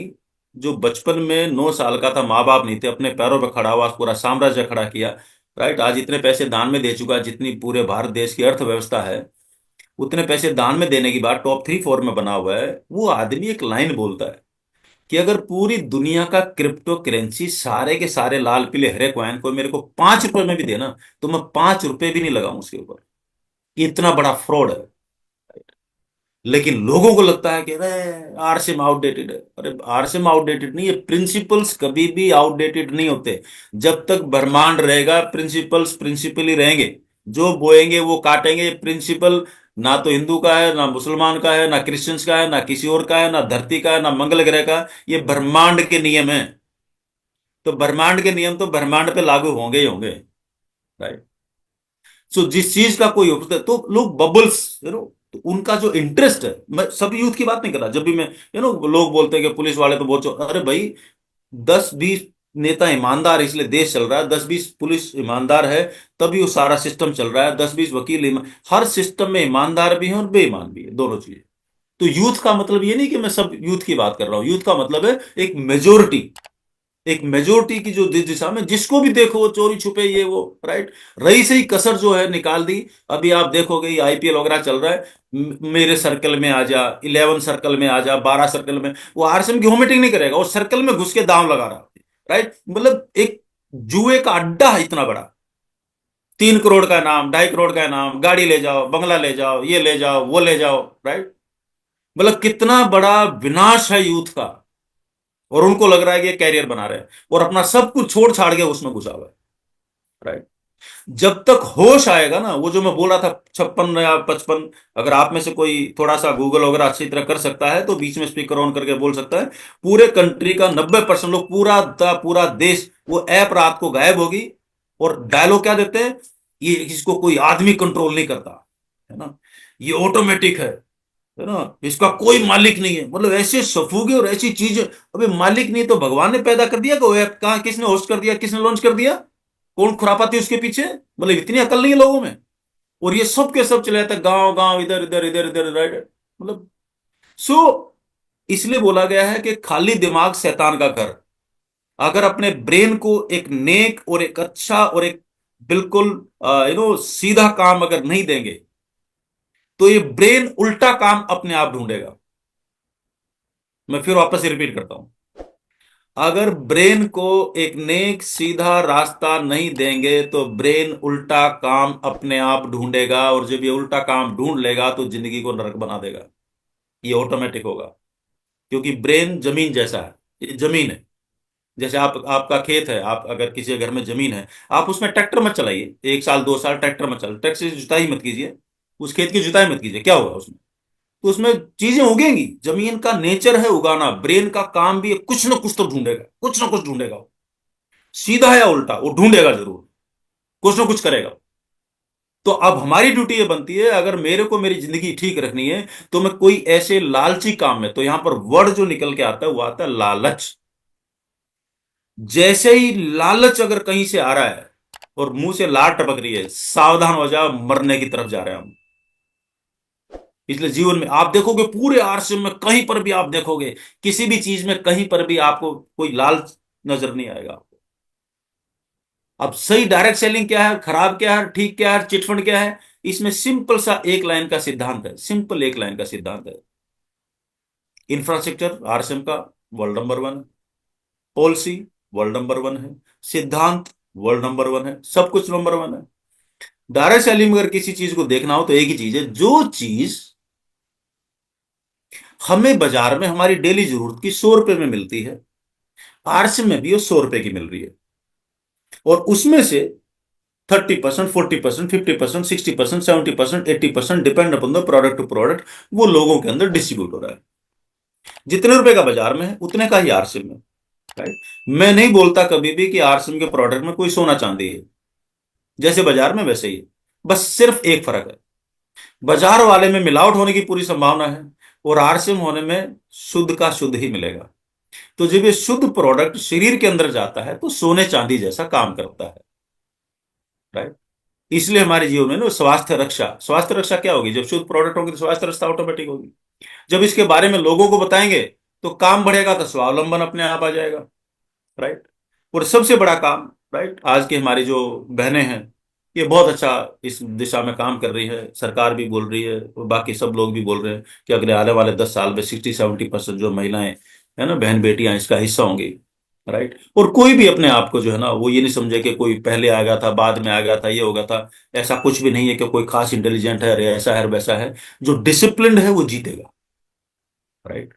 S1: जो बचपन में 9 साल का था, माँ बाप नहीं थे, अपने पैरों पर खड़ा हुआ, पूरा साम्राज्य खड़ा किया। राइट, आज इतने पैसे दान में दे चुका है, जितनी पूरे भारत देश की अर्थव्यवस्था है उतने पैसे दान में देने की बात, टॉप 3 4 में बना हुआ है। वो आदमी एक लाइन बोलता है कि अगर पूरी दुनिया का क्रिप्टो करेंसी, सारे के सारे लाल पीले हरे कॉइन को मेरे को 5 रुपए में भी देना, तो मैं 5 रुपए भी नहीं लगाऊं उसके ऊपर। इतना बड़ा फ्रॉड है। लेकिन लोगों को लगता है कि अरे आरसीएम आउटडेटेड है। अरे आरसीएम आउटडेटेड नहीं है, प्रिंसिपल्स कभी भी आउटडेटेड नहीं होते। जब तक ब्रह्मांड रहेगा, प्रिंसिपल्स प्रिंसिपल ही रहेंगे। जो बोएंगे वो काटेंगे। प्रिंसिपल ना तो हिंदू का है, ना मुसलमान का है, ना क्रिश्चियंस का है, ना किसी और का है, ना धरती का है, ना मंगल ग्रह का। ये ब्रह्मांड के नियम है। तो ब्रह्मांड के नियम तो ब्रह्मांड पे लागू होंगे ही होंगे, राइट। सो जिस चीज का कोई तो लोग बबल्स, तो उनका जो इंटरेस्ट है, मैं सभी यूथ की बात नहीं कर रहा, जब भी मैं लोग बोलते हैं कि पुलिस वाले तो बहुत अरे भाई, 10-20 नेता ईमानदार, इसलिए देश चल रहा है, 10-20 पुलिस ईमानदार है, तभी वो सारा सिस्टम चल रहा है, 10-20 वकील हर सिस्टम में ईमानदार भी हैं और बेईमान भी है, दोनों चीजें। तो यूथ का मतलब ये नहीं कि मैं सब यूथ की बात कर रहा हूं, यूथ का मतलब है एक मेजोरिटी, एक मेजोरिटी की जो जिस दिशा में जिसको भी देखो चोरी छुपे ये वो, राइट। रही सही कसर जो है निकाल दी। अभी आप देखोगे ये आईपीएल वगैरह चल रहा है, मेरे सर्कल में आ जा, 11 सर्कल में आ जा, 12 सर्कल में, वो आरसीएम की मीटिंग नहीं करेगा, वो सर्कल में घुस के दांव लगा रहा है, राइट। मतलब एक जुए का अड्डा है इतना बड़ा, 3 करोड़ का नाम, 2.5 करोड़ का नाम, गाड़ी ले जाओ, बंगला ले जाओ, ये ले जाओ, वो ले जाओ, राइट। मतलब कितना बड़ा विनाश है यूथ का, और उनको लग रहा है कि ये कैरियर बना रहे हैं, और अपना सब कुछ छोड़ छाड़ के उसमें घुसा हुआ है, राइट। जब तक होश आएगा ना, वो जो मैं बोल रहा था 56 या 55, अगर आप में से कोई थोड़ा सा गूगल वगैरह अच्छी तरह कर सकता है तो बीच में स्पीकर ऑन करके बोल सकता है, पूरे कंट्री का 90% लोग, पूरा देश, वो ऐप रात को गायब होगी, और डायलॉग क्या देते हैं, ये इसको कोई आदमी कंट्रोल नहीं करता, है ना, ये ऑटोमेटिक है ना, इसका कोई मालिक नहीं है, मतलब ऐसे सफूगे और ऐसी चीजें। अबे मालिक नहीं तो भगवान ने पैदा कर दिया, को ऐप कहाँ, किसने होस्ट कर दिया, किसने लॉन्च कर दिया, कौन खुरापाती उसके पीछे, मतलब इतनी अकल नहीं है लोगों में, और ये सब के सब चले जाते हैं गांव गांव, इधर इधर इधर इधर, राइट। मतलब सो इसलिए बोला गया है कि खाली दिमाग शैतान का घर। अगर अपने ब्रेन को एक नेक और एक अच्छा और एक बिल्कुल सीधा काम अगर नहीं देंगे, तो ये ब्रेन उल्टा काम अपने आप ढूंढेगा। मैं फिर वापस से रिपीट करता हूं, अगर ब्रेन को एक नेक सीधा रास्ता नहीं देंगे तो ब्रेन उल्टा काम अपने आप ढूंढेगा, और जब ये उल्टा काम ढूंढ लेगा तो जिंदगी को नरक बना देगा, ये ऑटोमेटिक होगा। क्योंकि ब्रेन जमीन जैसा है, ये जमीन है, जैसे आपका खेत है, आप अगर किसी के घर में जमीन है, आप उसमें ट्रैक्टर मत चलाइए, 1 साल 2 साल ट्रैक्टर मत चलाइए, ट्रैक्टर से जुताई मत कीजिए, उस खेत की जुताई मत कीजिए, क्या होगा उसमें, तो उसमें चीजें उगेंगी, जमीन का नेचर है उगाना, ब्रेन का काम भी है, कुछ ना कुछ तो ढूंढेगा, कुछ ना कुछ ढूंढेगा वो, सीधा या उल्टा वो ढूंढेगा जरूर, कुछ ना कुछ करेगा। तो अब हमारी ड्यूटी ये बनती है, अगर मेरे को मेरी जिंदगी ठीक रखनी है, तो मैं कोई ऐसे लालची काम में, तो यहां पर वर्ड जो निकल के आता है वो आता है लालच। जैसे ही लालच अगर कहीं से आ रहा है और मुंह से लार टपक रही है, सावधान हो जाओ, मरने की तरफ जा रहे हैं हम। इसलिए जीवन में आप देखोगे, पूरे आरसीएम में कहीं पर भी आप देखोगे, किसी भी चीज में कहीं पर भी आपको कोई लाल नजर नहीं आएगा। अब सही डायरेक्ट सेलिंग क्या है, खराब क्या है, ठीक क्या है, चिटफंड क्या है, इसमें सिंपल सा एक लाइन का सिद्धांत है, सिंपल एक लाइन का सिद्धांत है। इंफ्रास्ट्रक्चर आरसीएम का वर्ल्ड नंबर 1 है, पॉलिसी वर्ल्ड नंबर 1 है, सिद्धांत वर्ल्ड नंबर 1 है, सब कुछ नंबर 1 है। डायरेक्ट सेलिंग में अगर किसी चीज को देखना हो तो एक ही चीज है, जो चीज हमें बाजार में हमारी डेली जरूरत की 100 रुपए में मिलती है, आरसीएम में भी वो 100 रुपए की मिल रही है, और उसमें से 30%, 40%, 50%, 60%, 70%, 80% depend upon the product to product, वो लोगों के अंदर डिस्ट्रीब्यूट हो रहा है। जितने रुपए का बाजार में है उतने का ही आरसीएम में, राइट। मैं नहीं बोलता कभी भी कि आरसीएम के प्रोडक्ट में कोई सोना चांदी है, जैसे बाजार में वैसे ही है, बस सिर्फ एक फर्क है, बाजार वाले में मिलावट होने की पूरी संभावना है, और आरसीएम होने में शुद्ध का शुद्ध ही मिलेगा। तो जब ये शुद्ध प्रोडक्ट शरीर के अंदर जाता है तो सोने चांदी जैसा काम करता है, राइट। इसलिए हमारे जीवन में ना स्वास्थ्य रक्षा क्या होगी, जब शुद्ध प्रोडक्ट होगी तो स्वास्थ्य रक्षा ऑटोमेटिक होगी। जब इसके बारे में लोगों को बताएंगे तो काम बढ़ेगा, तो स्वावलंबन अपने आप आ जाएगा, राइट। और सबसे बड़ा काम, राइट, आज की हमारी जो बहनें हैं, ये बहुत अच्छा इस दिशा में काम कर रही है, सरकार भी बोल रही है और बाकी सब लोग भी बोल रहे हैं कि अगले आने वाले 10 साल में 60-70% जो महिलाएं है ना, बहन बेटियां इसका हिस्सा होंगी, राइट। और कोई भी अपने आप को जो है ना, वो ये नहीं समझे कि कोई पहले आ गया था, बाद में आ गया था, ये हो गया था, ऐसा कुछ भी नहीं है कि कोई खास इंटेलिजेंट है, अरे ऐसा है वैसा है, जो डिसिप्लिन्ड है वो जीतेगा, राइट।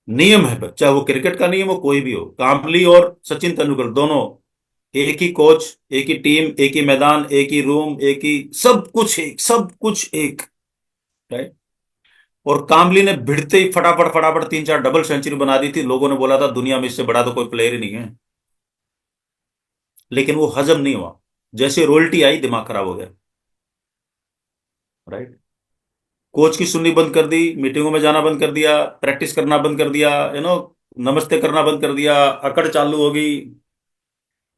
S1: नियम है, चाहे वो क्रिकेट का नियम हो, कोई भी हो, काम्बली और सचिन तेंदुलकर दोनों, एक ही कोच, एक ही टीम, एक ही मैदान, एक ही रूम, एक ही सब कुछ, एक सब कुछ एक, राइट। और कामली ने भिड़ते ही फटाफट फटाफट 3 4 डबल सेंचुरी बना दी थी। लोगों ने बोला था दुनिया में इससे बड़ा तो कोई प्लेयर ही नहीं है। लेकिन वो हजम नहीं हुआ। जैसे रोल्टी आई दिमाग खराब हो गया। राइट। कोच की सुननी बंद कर दी, मीटिंगों में जाना बंद कर दिया, प्रैक्टिस करना बंद कर दिया, नमस्ते करना बंद कर दिया, अकड़ चालू हो गई।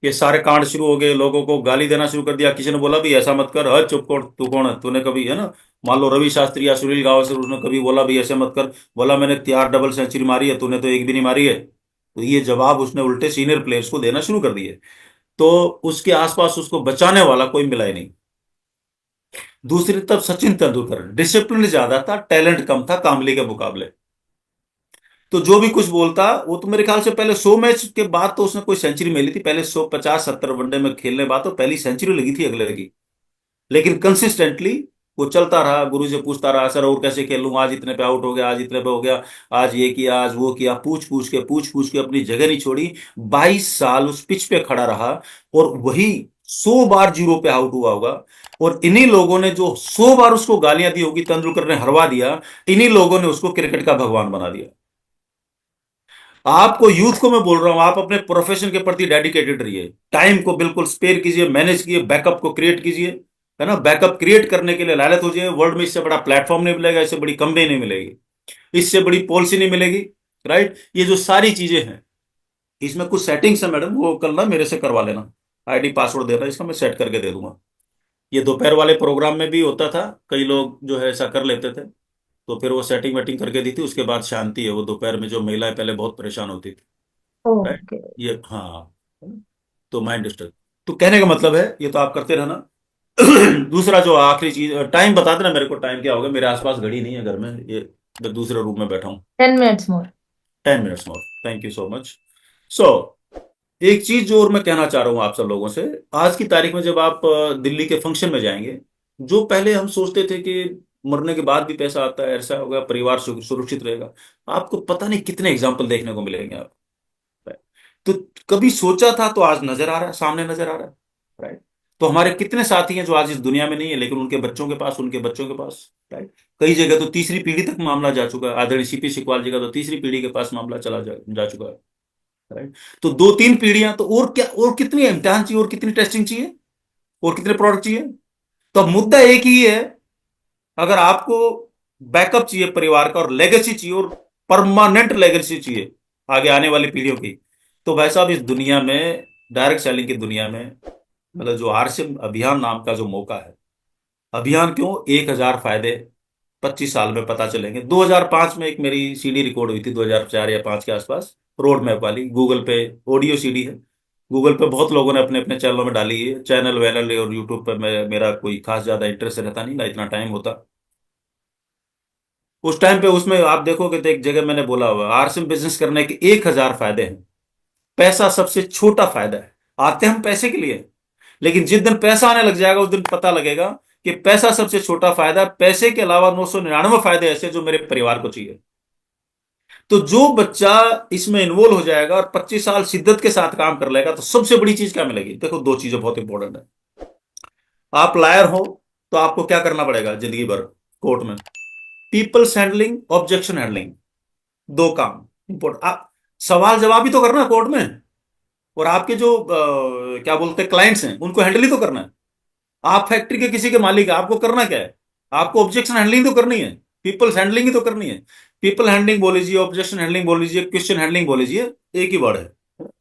S1: ये सारे कांड शुरू हो गए, लोगों को गाली देना शुरू कर दिया। किसी ने बोला भी ऐसा मत कर, हर चुप कर, तू कौन है, तूने कभी, है ना, मान लो रवि शास्त्री या सुनील गावस्कर, उसने कभी बोला भी ऐसे मत कर। बोला मैंने 4 डबल सेंचुरी मारी है, तूने तो एक भी नहीं मारी है। तो ये जवाब उसने उल्टे सीनियर प्लेयर्स को देना शुरू कर दिए। तो उसके आसपास उसको बचाने वाला कोई मिला ही नहीं। दूसरी तरफ सचिन तेंदुलकर डिसिप्लिन ज्यादा था, टैलेंट कम था कामली के मुकाबले। तो जो भी कुछ बोलता, वो तो मेरे ख्याल से पहले 100 मैच के बाद तो उसने कोई सेंचुरी मिली थी। पहले 150 70 वनडे में खेलने के बाद तो पहली सेंचुरी लगी थी अगले की। लेकिन कंसिस्टेंटली वो चलता रहा, गुरु से पूछता रहा, सर और कैसे खेलूं, आज इतने पे आउट हो गया, आज इतने पे हो गया, आज ये किया, आज वो किया, पूछ पूछ के अपनी जगह नहीं छोड़ी। 22 साल उस पिच पे खड़ा रहा। और वही 100 बार जीरो पे आउट हुआ होगा। और इन्हीं लोगों ने जो 100 बार उसको गालियां दी होगी, तेंदुलकर ने हरवा दिया। इन्हीं लोगों ने उसको क्रिकेट का भगवान बना दिया। आपको, यूथ को मैं बोल रहा हूं, आप अपने प्रोफेशन के प्रति डेडिकेटेड रहिए। टाइम को बिल्कुल स्पेयर कीजिए, मैनेज कीजिए, बैकअप को क्रिएट कीजिए। है ना, बैकअप क्रिएट करने के लिए लालच हो जाए। वर्ल्ड में इससे बड़ा प्लेटफॉर्म नहीं मिलेगा, इससे बड़ी कंपनी नहीं मिलेगी, इससे बड़ी पॉलिसी नहीं मिलेगी। राइट। ये जो सारी चीजें हैं, इसमें कुछ सेटिंग्स है मैडम, वो कल ना मेरे से करवा लेना। आईडी पासवर्ड देना, इसका मैं सेट करके दे दूंगा। ये दोपहर वाले प्रोग्राम में भी होता था, कई लोग जो है ऐसा कर लेते थे। तो फिर वो सेटिंग वेटिंग करके दी थी, उसके बाद शांति है। वो दोपहर में जो महिलाएं पहले बहुत परेशान होती थी। राइट।
S2: ओके।
S1: ये हाँ। तो माइंड डिस्टर्ब। तो कहने का मतलब है, ये तो आप करते रहना। दूसरा जो आखिरी चीज, टाइम बता देना मेरे को, टाइम क्या होगा, मेरे आसपास घड़ी नहीं है घर में, ये मैं दूसरे रूम में बैठा हूँ।
S2: 10 minutes more।
S1: 10 minutes more, thank you so much. So एक चीज जो और मैं कहना चाह रहा हूँ आप सब लोगों से, आज की तारीख में जब आप दिल्ली के फंक्शन में जाएंगे, जो पहले हम सोचते थे कि मरने के बाद भी पैसा आता है, ऐसा होगा, परिवार सुरक्षित रहेगा, आपको पता नहीं कितने एग्जाम्पल देखने को मिलेंगे आप। तो कभी सोचा था तो आज नजर आ रहा है, सामने नजर आ रहा है। राइट। तो हमारे कितने साथी हैं जो आज इस दुनिया में नहीं है, लेकिन उनके बच्चों के पास, उनके बच्चों के पास। राइट। कई जगह तो तीसरी पीढ़ी तक मामला जा चुका है। आदरणीय सीपी सिकवाल जी का तो तीसरी पीढ़ी के पास मामला जा चुका है। राइट। तो 2 3 पीढ़ियां तो, और क्या, और कितनी इम्तिहान चाहिए, और कितनी टेस्टिंग चाहिए, और कितने प्रोडक्ट चाहिए। तो अब मुद्दा एक ही है, अगर आपको बैकअप चाहिए परिवार का, और लेगेसी चाहिए, और परमानेंट लेगेसी चाहिए आगे आने वाली पीढ़ियों की, तो भाई साहब इस दुनिया में, डायरेक्ट सेलिंग की दुनिया में, मतलब जो आरसिम अभियान नाम का जो मौका है। अभियान क्यों, 1,000 फायदे 25 साल में पता चलेंगे। 2005 में एक मेरी सीडी रिकॉर्ड हुई थी, 2004 या 5 के आसपास, रोड मैप वाली, गूगल पे ऑडियो सीडी है। गूगल पे बहुत लोगों ने अपने अपने चैनलों में डाली है, चैनल वैनल, और यूट्यूब पर मेरा कोई खास ज्यादा इंटरेस्ट रहता नहीं ना, इतना टाइम होता। उस टाइम पे उसमें आप देखोगे तो एक जगह मैंने बोला हुआ, आरसिम बिजनेस करने के 1,000 फायदे हैं। पैसा सबसे छोटा फायदा है। आते हम पैसे के लिए, लेकिन जिस दिन पैसा आने लग जाएगा उस दिन पता लगेगा कि पैसा सबसे छोटा फायदा है। पैसे के अलावा 999 फायदे ऐसे जो मेरे परिवार को चाहिए। तो जो बच्चा इसमें इन्वॉल्व हो जाएगा और 25 साल शिद्दत के साथ काम कर लेगा, तो सबसे बड़ी चीज क्या मिलेगी, देखो 2 चीजें बहुत इंपॉर्टेंट है। आप लायर हो तो आपको क्या करना पड़ेगा जिंदगी भर कोर्ट में, पीपल्स हैंडलिंग, ऑब्जेक्शन हैंडलिंग, 2 काम इंपॉर्टेंट। आप सवाल जवाब ही तो करना है कोर्ट में, और आपके जो क्या बोलते हैं क्लाइंट्स हैं, उनको हैंडल ही तो करना है। आप फैक्ट्री के किसी के मालिक है, आपको करना क्या है, आपको ऑब्जेक्शन हैंडलिंग तो करनी है, पीपल्स हैंडलिंग ही तो करनी है। पीपल हैंडलिंग बोल लीजिए, ऑब्जेक्शन हैंडलिंग बोल लीजिए, क्वेश्चन हैंडलिंग बोल लीजिए, एक ही वर्ड है,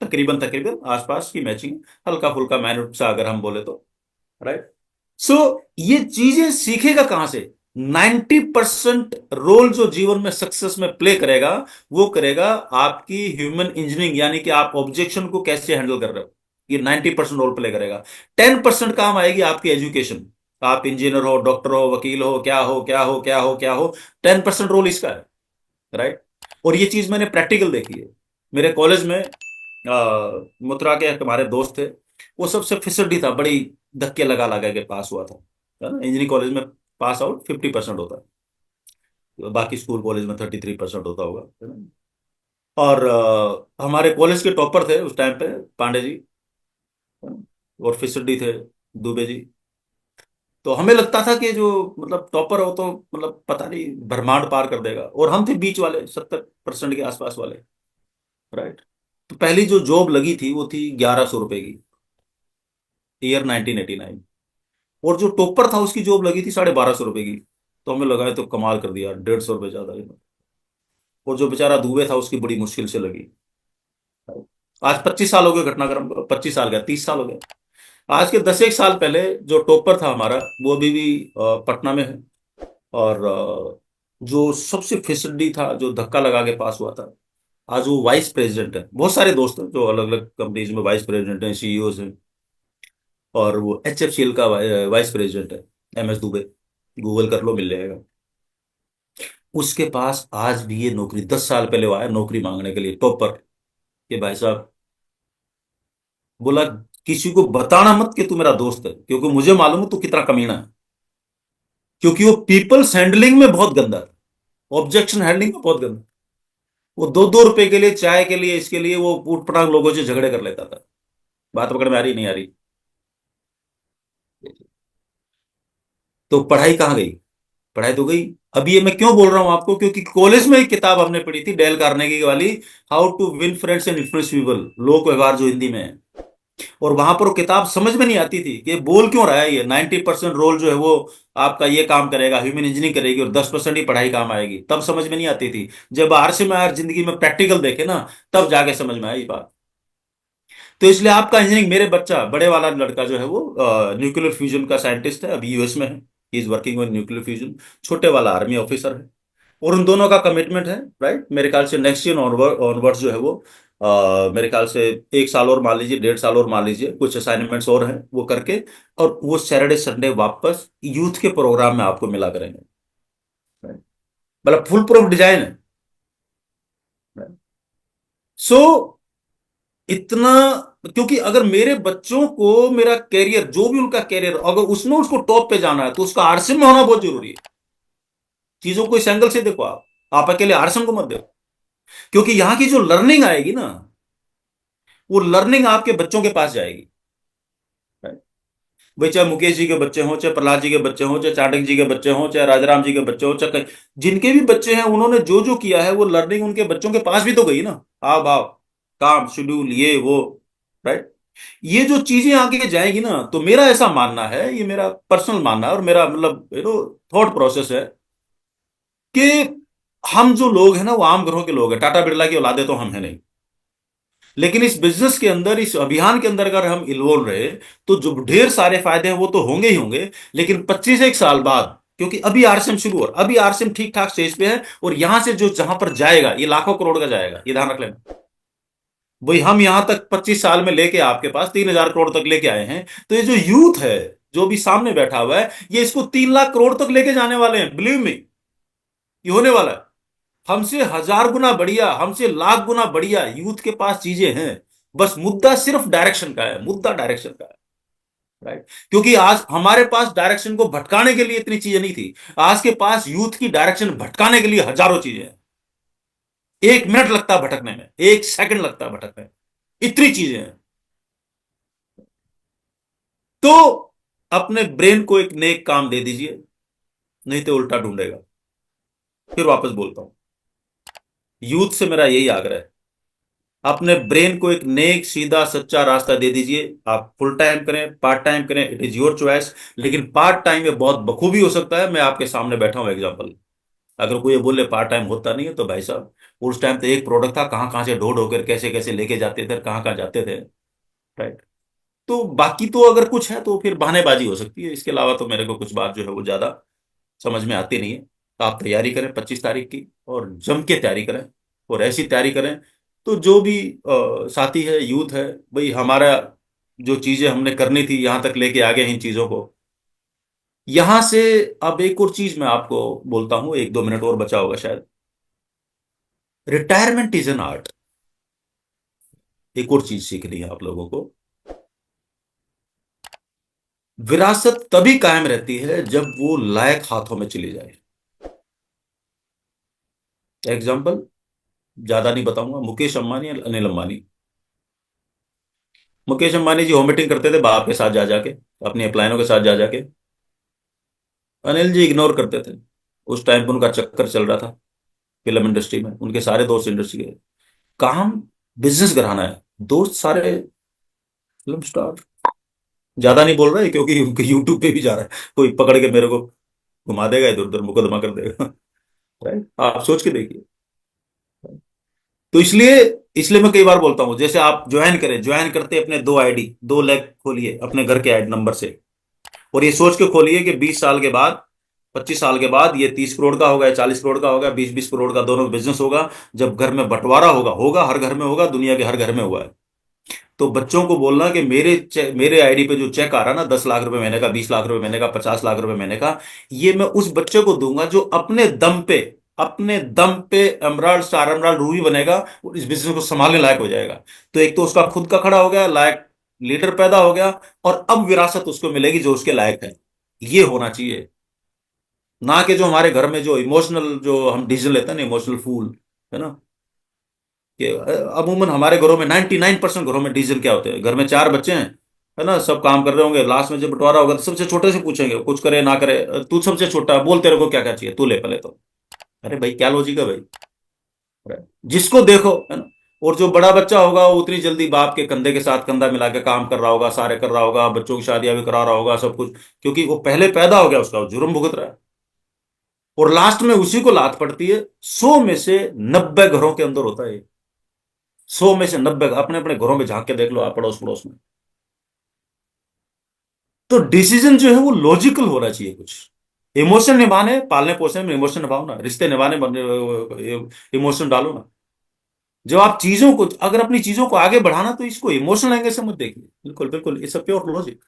S1: तकरीबन तकरीबन आसपास की मैचिंग, हल्का फुल्का मैनुट सा अगर हम बोले तो। राइट। सो ये चीजें सीखेगा कहां से। 90% रोल जो जीवन में सक्सेस में प्ले करेगा, वो करेगा आपकी ह्यूमन इंजीनियरिंग, यानी कि आप ऑब्जेक्शन को कैसे हैंडल कर रहे हो, ये 90% रोल प्ले करेगा। 10% काम आएगी आपकी एजुकेशन। आप इंजीनियर हो, डॉक्टर हो, वकील हो, क्या हो क्या हो क्या हो क्या हो, 10% रोल इसका है। राइट। और ये चीज मैंने प्रैक्टिकल देखी है। मेरे कॉलेज में मुद्रा के हमारे दोस्त थे, वो सबसे फिसड्डी था, बड़ी धक्के लगा लगा के पास हुआ था। है ना, इंजीनियरिंग कॉलेज में पास आउट 50% होता है, बाकी स्कूल कॉलेज में 33% होता होगा, है ना। और हमारे कॉलेज के टॉपर थे उस टाइम पे पांडे जी, है ना? और फिसड्डी थे दुबे जी। तो हमें लगता था कि जो मतलब टॉपर हो तो मतलब पता नहीं ब्रह्मांड पार कर देगा, और हम थे बीच वाले 70% के आसपास वाले। राइट। तो पहली जो जॉब लगी थी वो थी 1100 रुपए की, ईयर 1989। और जो टॉपर था उसकी जॉब लगी थी 1250 रुपए की। तो हमें लगा है तो कमाल कर दिया, 150 रुपये ज्यादा है। और जो बेचारा दुबे था उसकी बड़ी मुश्किल से लगी। आज 25 साल हो गए घटनाक्रम को, 25 साल गया, 30 साल हो गए। आज के 10 एक साल पहले जो टॉपर था हमारा वो अभी भी पटना में है। और जो सबसे फिसड्डी था, जो धक्का लगा के पास हुआ था, आज वो वाइस प्रेसिडेंट है। बहुत सारे दोस्त हैं जो अलग अलग कंपनीज में वाइस प्रेसिडेंट हैं, सीईओज हैं। और वो HFCL का वाइस प्रेसिडेंट है, MS दुबे। गूगल कर लो, मिल जाएगा। उसके पास आज भी ये नौकरी, 10 साल पहले वो आया नौकरी मांगने के लिए टॉपर, कि भाई साहब, बोला किसी को बताना मत कि तू मेरा दोस्त है, क्योंकि मुझे मालूम है तू कितना कमीना है। क्योंकि वो पीपल्स हैंडलिंग में बहुत गंदा है, ऑब्जेक्शन हैंडलिंग में बहुत गंदा। वो 2-2 रुपए के लिए, चाय के लिए, इसके लिए वो ऊट पटांग लोगों से झगड़े कर लेता था। बात पकड़ में आ रही नहीं आ रही? तो पढ़ाई कहाँ गई? पढ़ाई तो गई। अब ये मैं क्यों बोल रहा हूं आपको, क्योंकि कॉलेज में एक किताब हमने पढ़ी थी डेल कार्नेगी वाली, how to win friends and influence people, लोक व्यवहार, जो हिंदी में है। और वहां पर वो किताब समझ में नहीं आती थी कि ये बोल क्यों रहा है, ये 90% रोल जो है वो आपका ये काम करेगा, ह्यूमन इंजीनियरिंग करेगी, और 10% ही पढ़ाई काम आएगी। तब समझ में नहीं आती थी। जब आरसे में यार जिंदगी में प्रैक्टिकल देखे ना, तब जाके समझ में आई बात। तो इसलिए आपका इंजीनियरिंग, मेरे बच्चा बड़े वाला लड़का जो है वो न्यूक्लियर फ्यूजन का साइंटिस्ट है, अभी यूएस में है। He is working on nuclear fusion. छोटे वाला आर्मी ऑफिसर है। और उन दोनों का कमिटमेंट है, राइट, मेरे ख्याल से नेक्स्ट ईयर ऑनवर्ड्स जो है वो मेरे ख्याल से 1 साल और मान लीजिए, 1.5 साल और मान लीजिए, कुछ असाइनमेंट्स और हैं वो करके, और वो सैटरडे संडे वापस यूथ के प्रोग्राम में आपको मिला करेंगे। right? मतलब फुल प्रूफ डिजाइन है। सो इतना, क्योंकि अगर मेरे बच्चों को मेरा कैरियर, जो भी उनका कैरियर, अगर उसमें उसको टॉप पे जाना है तो उसका आरसीएम में होना बहुत जरूरी है। चीजों को इस एंगल से देखो। आप अकेले आरसीएम को मत देखो। क्योंकि यहां की जो लर्निंग आएगी ना, वो लर्निंग आपके बच्चों के पास जाएगी। भाई चाहे मुकेश जी के बच्चे हों, चाहे प्रहलाद जी के बच्चे हों, चाहे चाणक्य जी के बच्चे हों, चाहे राजाराम जी के बच्चे हों, चाहे जिनके भी बच्चे हैं, उन्होंने जो जो किया है वो लर्निंग उनके बच्चों के पास भी तो गई ना। आओ भाव, काम शेड्यूल, ये वो। राइट। ये जो चीजें आगे जाएंगी ना, तो मेरा ऐसा मानना है, ये मेरा पर्सनल मानना है, और मेरा मतलब थॉट प्रोसेस है कि हम जो लोग हैं ना वो आम घरों के लोग हैं, टाटा बिरला की औलादे तो हम हैं नहीं। लेकिन इस बिजनेस के अंदर, इस अभियान के अंदर अगर हम इन्वॉल्व रहे, तो जो ढेर सारे फायदे हैं वो तो होंगे ही होंगे। लेकिन 25 एक साल बाद, क्योंकि अभी आरसीएम शुरू हो, अभी आरसीएम ठीक ठाक स्टेज पे है, और यहां से जो जहां पर जाएगा ये लाखों करोड़ का जाएगा, ये ध्यान रख लेना। वही हम यहां तक 25 साल में लेके आपके पास 3,000 करोड़ तक लेके आए हैं। तो ये जो यूथ है, जो भी सामने बैठा हुआ है, ये इसको 3 लाख करोड़ तक लेके जाने वाले हैं, बिलीव मी। ये होने वाला है। हमसे 1,000 गुना बढ़िया, हमसे लाख गुना बढ़िया यूथ के पास चीजें हैं। बस मुद्दा सिर्फ डायरेक्शन का है, मुद्दा डायरेक्शन का है। राइट। क्योंकि आज हमारे पास डायरेक्शन को भटकाने के लिए इतनी चीजें नहीं थी। आज के पास यूथ की डायरेक्शन भटकाने के लिए हजारों चीजें हैं। 1 मिनट लगता है भटकने में, 1 सेकंड लगता है भटकने में, इतनी चीजें हैं। तो अपने ब्रेन को एक नेक काम दे दीजिए, नहीं तो उल्टा ढूंढेगा। फिर वापस बोलता हूं, यूथ से मेरा यही आग्रह है, अपने ब्रेन को एक नेक सीधा सच्चा रास्ता दे दीजिए। आप फुल टाइम करें, पार्ट टाइम करें, इट इज योर चॉइस। लेकिन पार्ट टाइम में बहुत बखूबी हो सकता है। मैं आपके सामने बैठा हूं एग्जांपल। अगर कोई ये बोले पार्ट टाइम होता नहीं है, तो भाई साहब, उस टाइम तो एक प्रोडक्ट था, कहां कहां से ढो ढो कर कैसे कैसे लेके जाते थे, कहां कहां जाते थे। राइट। तो बाकी तो अगर कुछ है तो फिर बहानेबाजी हो सकती है, इसके अलावा तो मेरे को कुछ बात जो है वो ज्यादा समझ में आती नहीं है। तो आप तैयारी करें 25 तारीख की, और जम के तैयारी करें, और ऐसी तैयारी करें। तो जो भी साथी है, यूथ है, भाई हमारा जो चीजें हमने करनी थी यहां तक लेके आ गए हैं इन चीजों को। यहां से अब एक और चीज मैं आपको बोलता हूं, 1-2 मिनट और बचा होगा शायद। Retirement is an art. एक और चीज सीखनी है आप लोगों को। विरासत तभी कायम रहती है जब वो लायक हाथों में चली जाए। एग्जाम्पल ज्यादा नहीं बताऊंगा, मुकेश अंबानी या अनिल अंबानी। मुकेश अंबानी जी होम मीटिंग करते थे बाप के साथ जा जाके, अपनी अपलाइनों के साथ जा जाके। अनिल जी इग्नोर करते थे। उस टाइम पे उनका चक्कर चल रहा था फिल्म इंडस्ट्री में, उनके सारे दोस्त इंडस्ट्री के काम, बिजनेस कराना है, दोस्त सारे फिल्म स्टार। ज्यादा नहीं बोल रहे क्योंकि उनके यूट्यूब पे भी जा रहा है, कोई पकड़ के मेरे को घुमा देगा, इधर उधर मुकदमा कर देगा। राइट, आप सोच के देखिए। तो इसलिए इसलिए मैं कई बार बोलता हूं, जैसे आप ज्वाइन करें, ज्वाइन करते अपने दो आईडी, दो लेग खोलिए अपने घर के आईडी नंबर से, और ये सोच के खोलिए कि 20 साल के बाद, 25 साल के बाद ये 30 करोड़ का होगा या 40 करोड़ का होगा, 20-20 करोड़ का दोनों बिजनेस होगा। जब घर में बंटवारा होगा, होगा हर घर में होगा, दुनिया के हर घर में हुआ है। तो बच्चों को बोलना कि मेरे आईडी पे जो चेक आ रहा है ना, 10 लाख रुपए महीने का, 20 लाख रुपए महीने का, 50 लाख रुपए महीने का, ये मैं उस बच्चे को दूंगा जो अपने दम पे एमराल्ड, स्टार एमराल्ड, रूबी बनेगा और इस बिजनेस को संभालने लायक हो जाएगा। तो एक तो उसका खुद का खड़ा हो गया, लायक लीडर पैदा हो गया, और अब विरासत उसको मिलेगी जो उसके लायक है। ये होना चाहिए। ना कि जो हमारे घर में जो इमोशनल, जो हम डिसीजन लेते हैं ना, इमोशनल फूल, है ना, कि अमूमन हमारे घरों में 99% घरों में डिसीजन क्या होते हैं, घर में 4 बच्चे हैं, है ना, सब काम कर रहे होंगे, लास्ट में जब बंटवारा होगा तो सबसे छोटे से पूछेंगे, कुछ करे ना करे, तू सबसे छोटा है, बोल तेरे को क्या क्या चाहिए, तू ले पहले तो। अरे भाई क्या लॉजिक है भाई। जिसको देखो, है ना। और जो बड़ा बच्चा होगा वो उतनी जल्दी बाप के कंधे के साथ कंधा मिला के काम कर रहा होगा, सारे कर रहा होगा, बच्चों की शादियां भी करा रहा होगा, सब कुछ, क्योंकि वो पहले पैदा हो गया, उसका वो जुर्म भुगत रहा है। और लास्ट में उसी को लात पड़ती है। 100 में से 90 घरों के अंदर होता है। 100 में से 90, अपने अपने घरों में झांक के देख लो आप, पड़ोस पड़ोस में। तो डिसीजन जो है वो लॉजिकल होना चाहिए। कुछ इमोशन निभाने, पालने पोसने में इमोशन निभाओ ना, रिश्ते निभाने इमोशन डालो ना। जब आप चीजों को, अगर अपनी चीजों को आगे बढ़ाना, तो इसको इमोशनल एंगल से मत देखिए। बिल्कुल बिल्कुल, इट्स अ प्योर लॉजिक।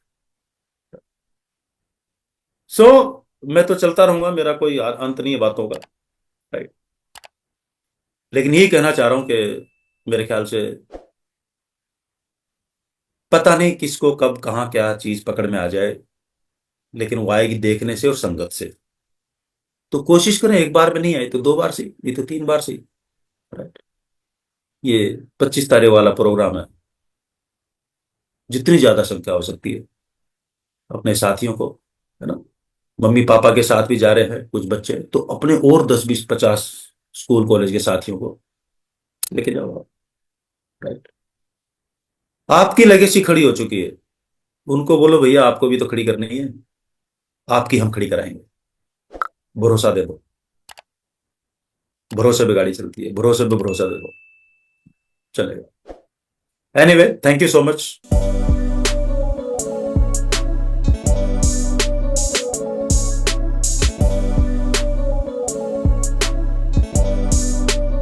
S1: सो मैं तो चलता रहूंगा, मेरा कोई अंत नहीं है बातों का। राइट। लेकिन यही कहना चाह रहा हूं कि मेरे ख्याल से पता नहीं किसको कब कहाँ क्या चीज पकड़ में आ जाए, लेकिन वो आएगी देखने से और संगत से। तो कोशिश करें, एक बार में नहीं आई तो 2 बार से, ये तो 3 बार से। राइट। ये 25 तारीख वाला प्रोग्राम है, जितनी ज्यादा संख्या हो सकती है अपने साथियों को, है ना, मम्मी पापा के साथ भी जा रहे हैं कुछ बच्चे, तो अपने और 10-20-50 स्कूल कॉलेज के साथियों को लेके जाओ आप। राइट। आपकी लेगेसी खड़ी हो चुकी है, उनको बोलो भैया आपको भी तो खड़ी करनी है, आपकी हम खड़ी कराएंगे, भरोसा दे दो। भरोसे पे गाड़ी चलती है, भरोसे पे भरोसा दे दो, चलेगा। Anyway, thank you so much.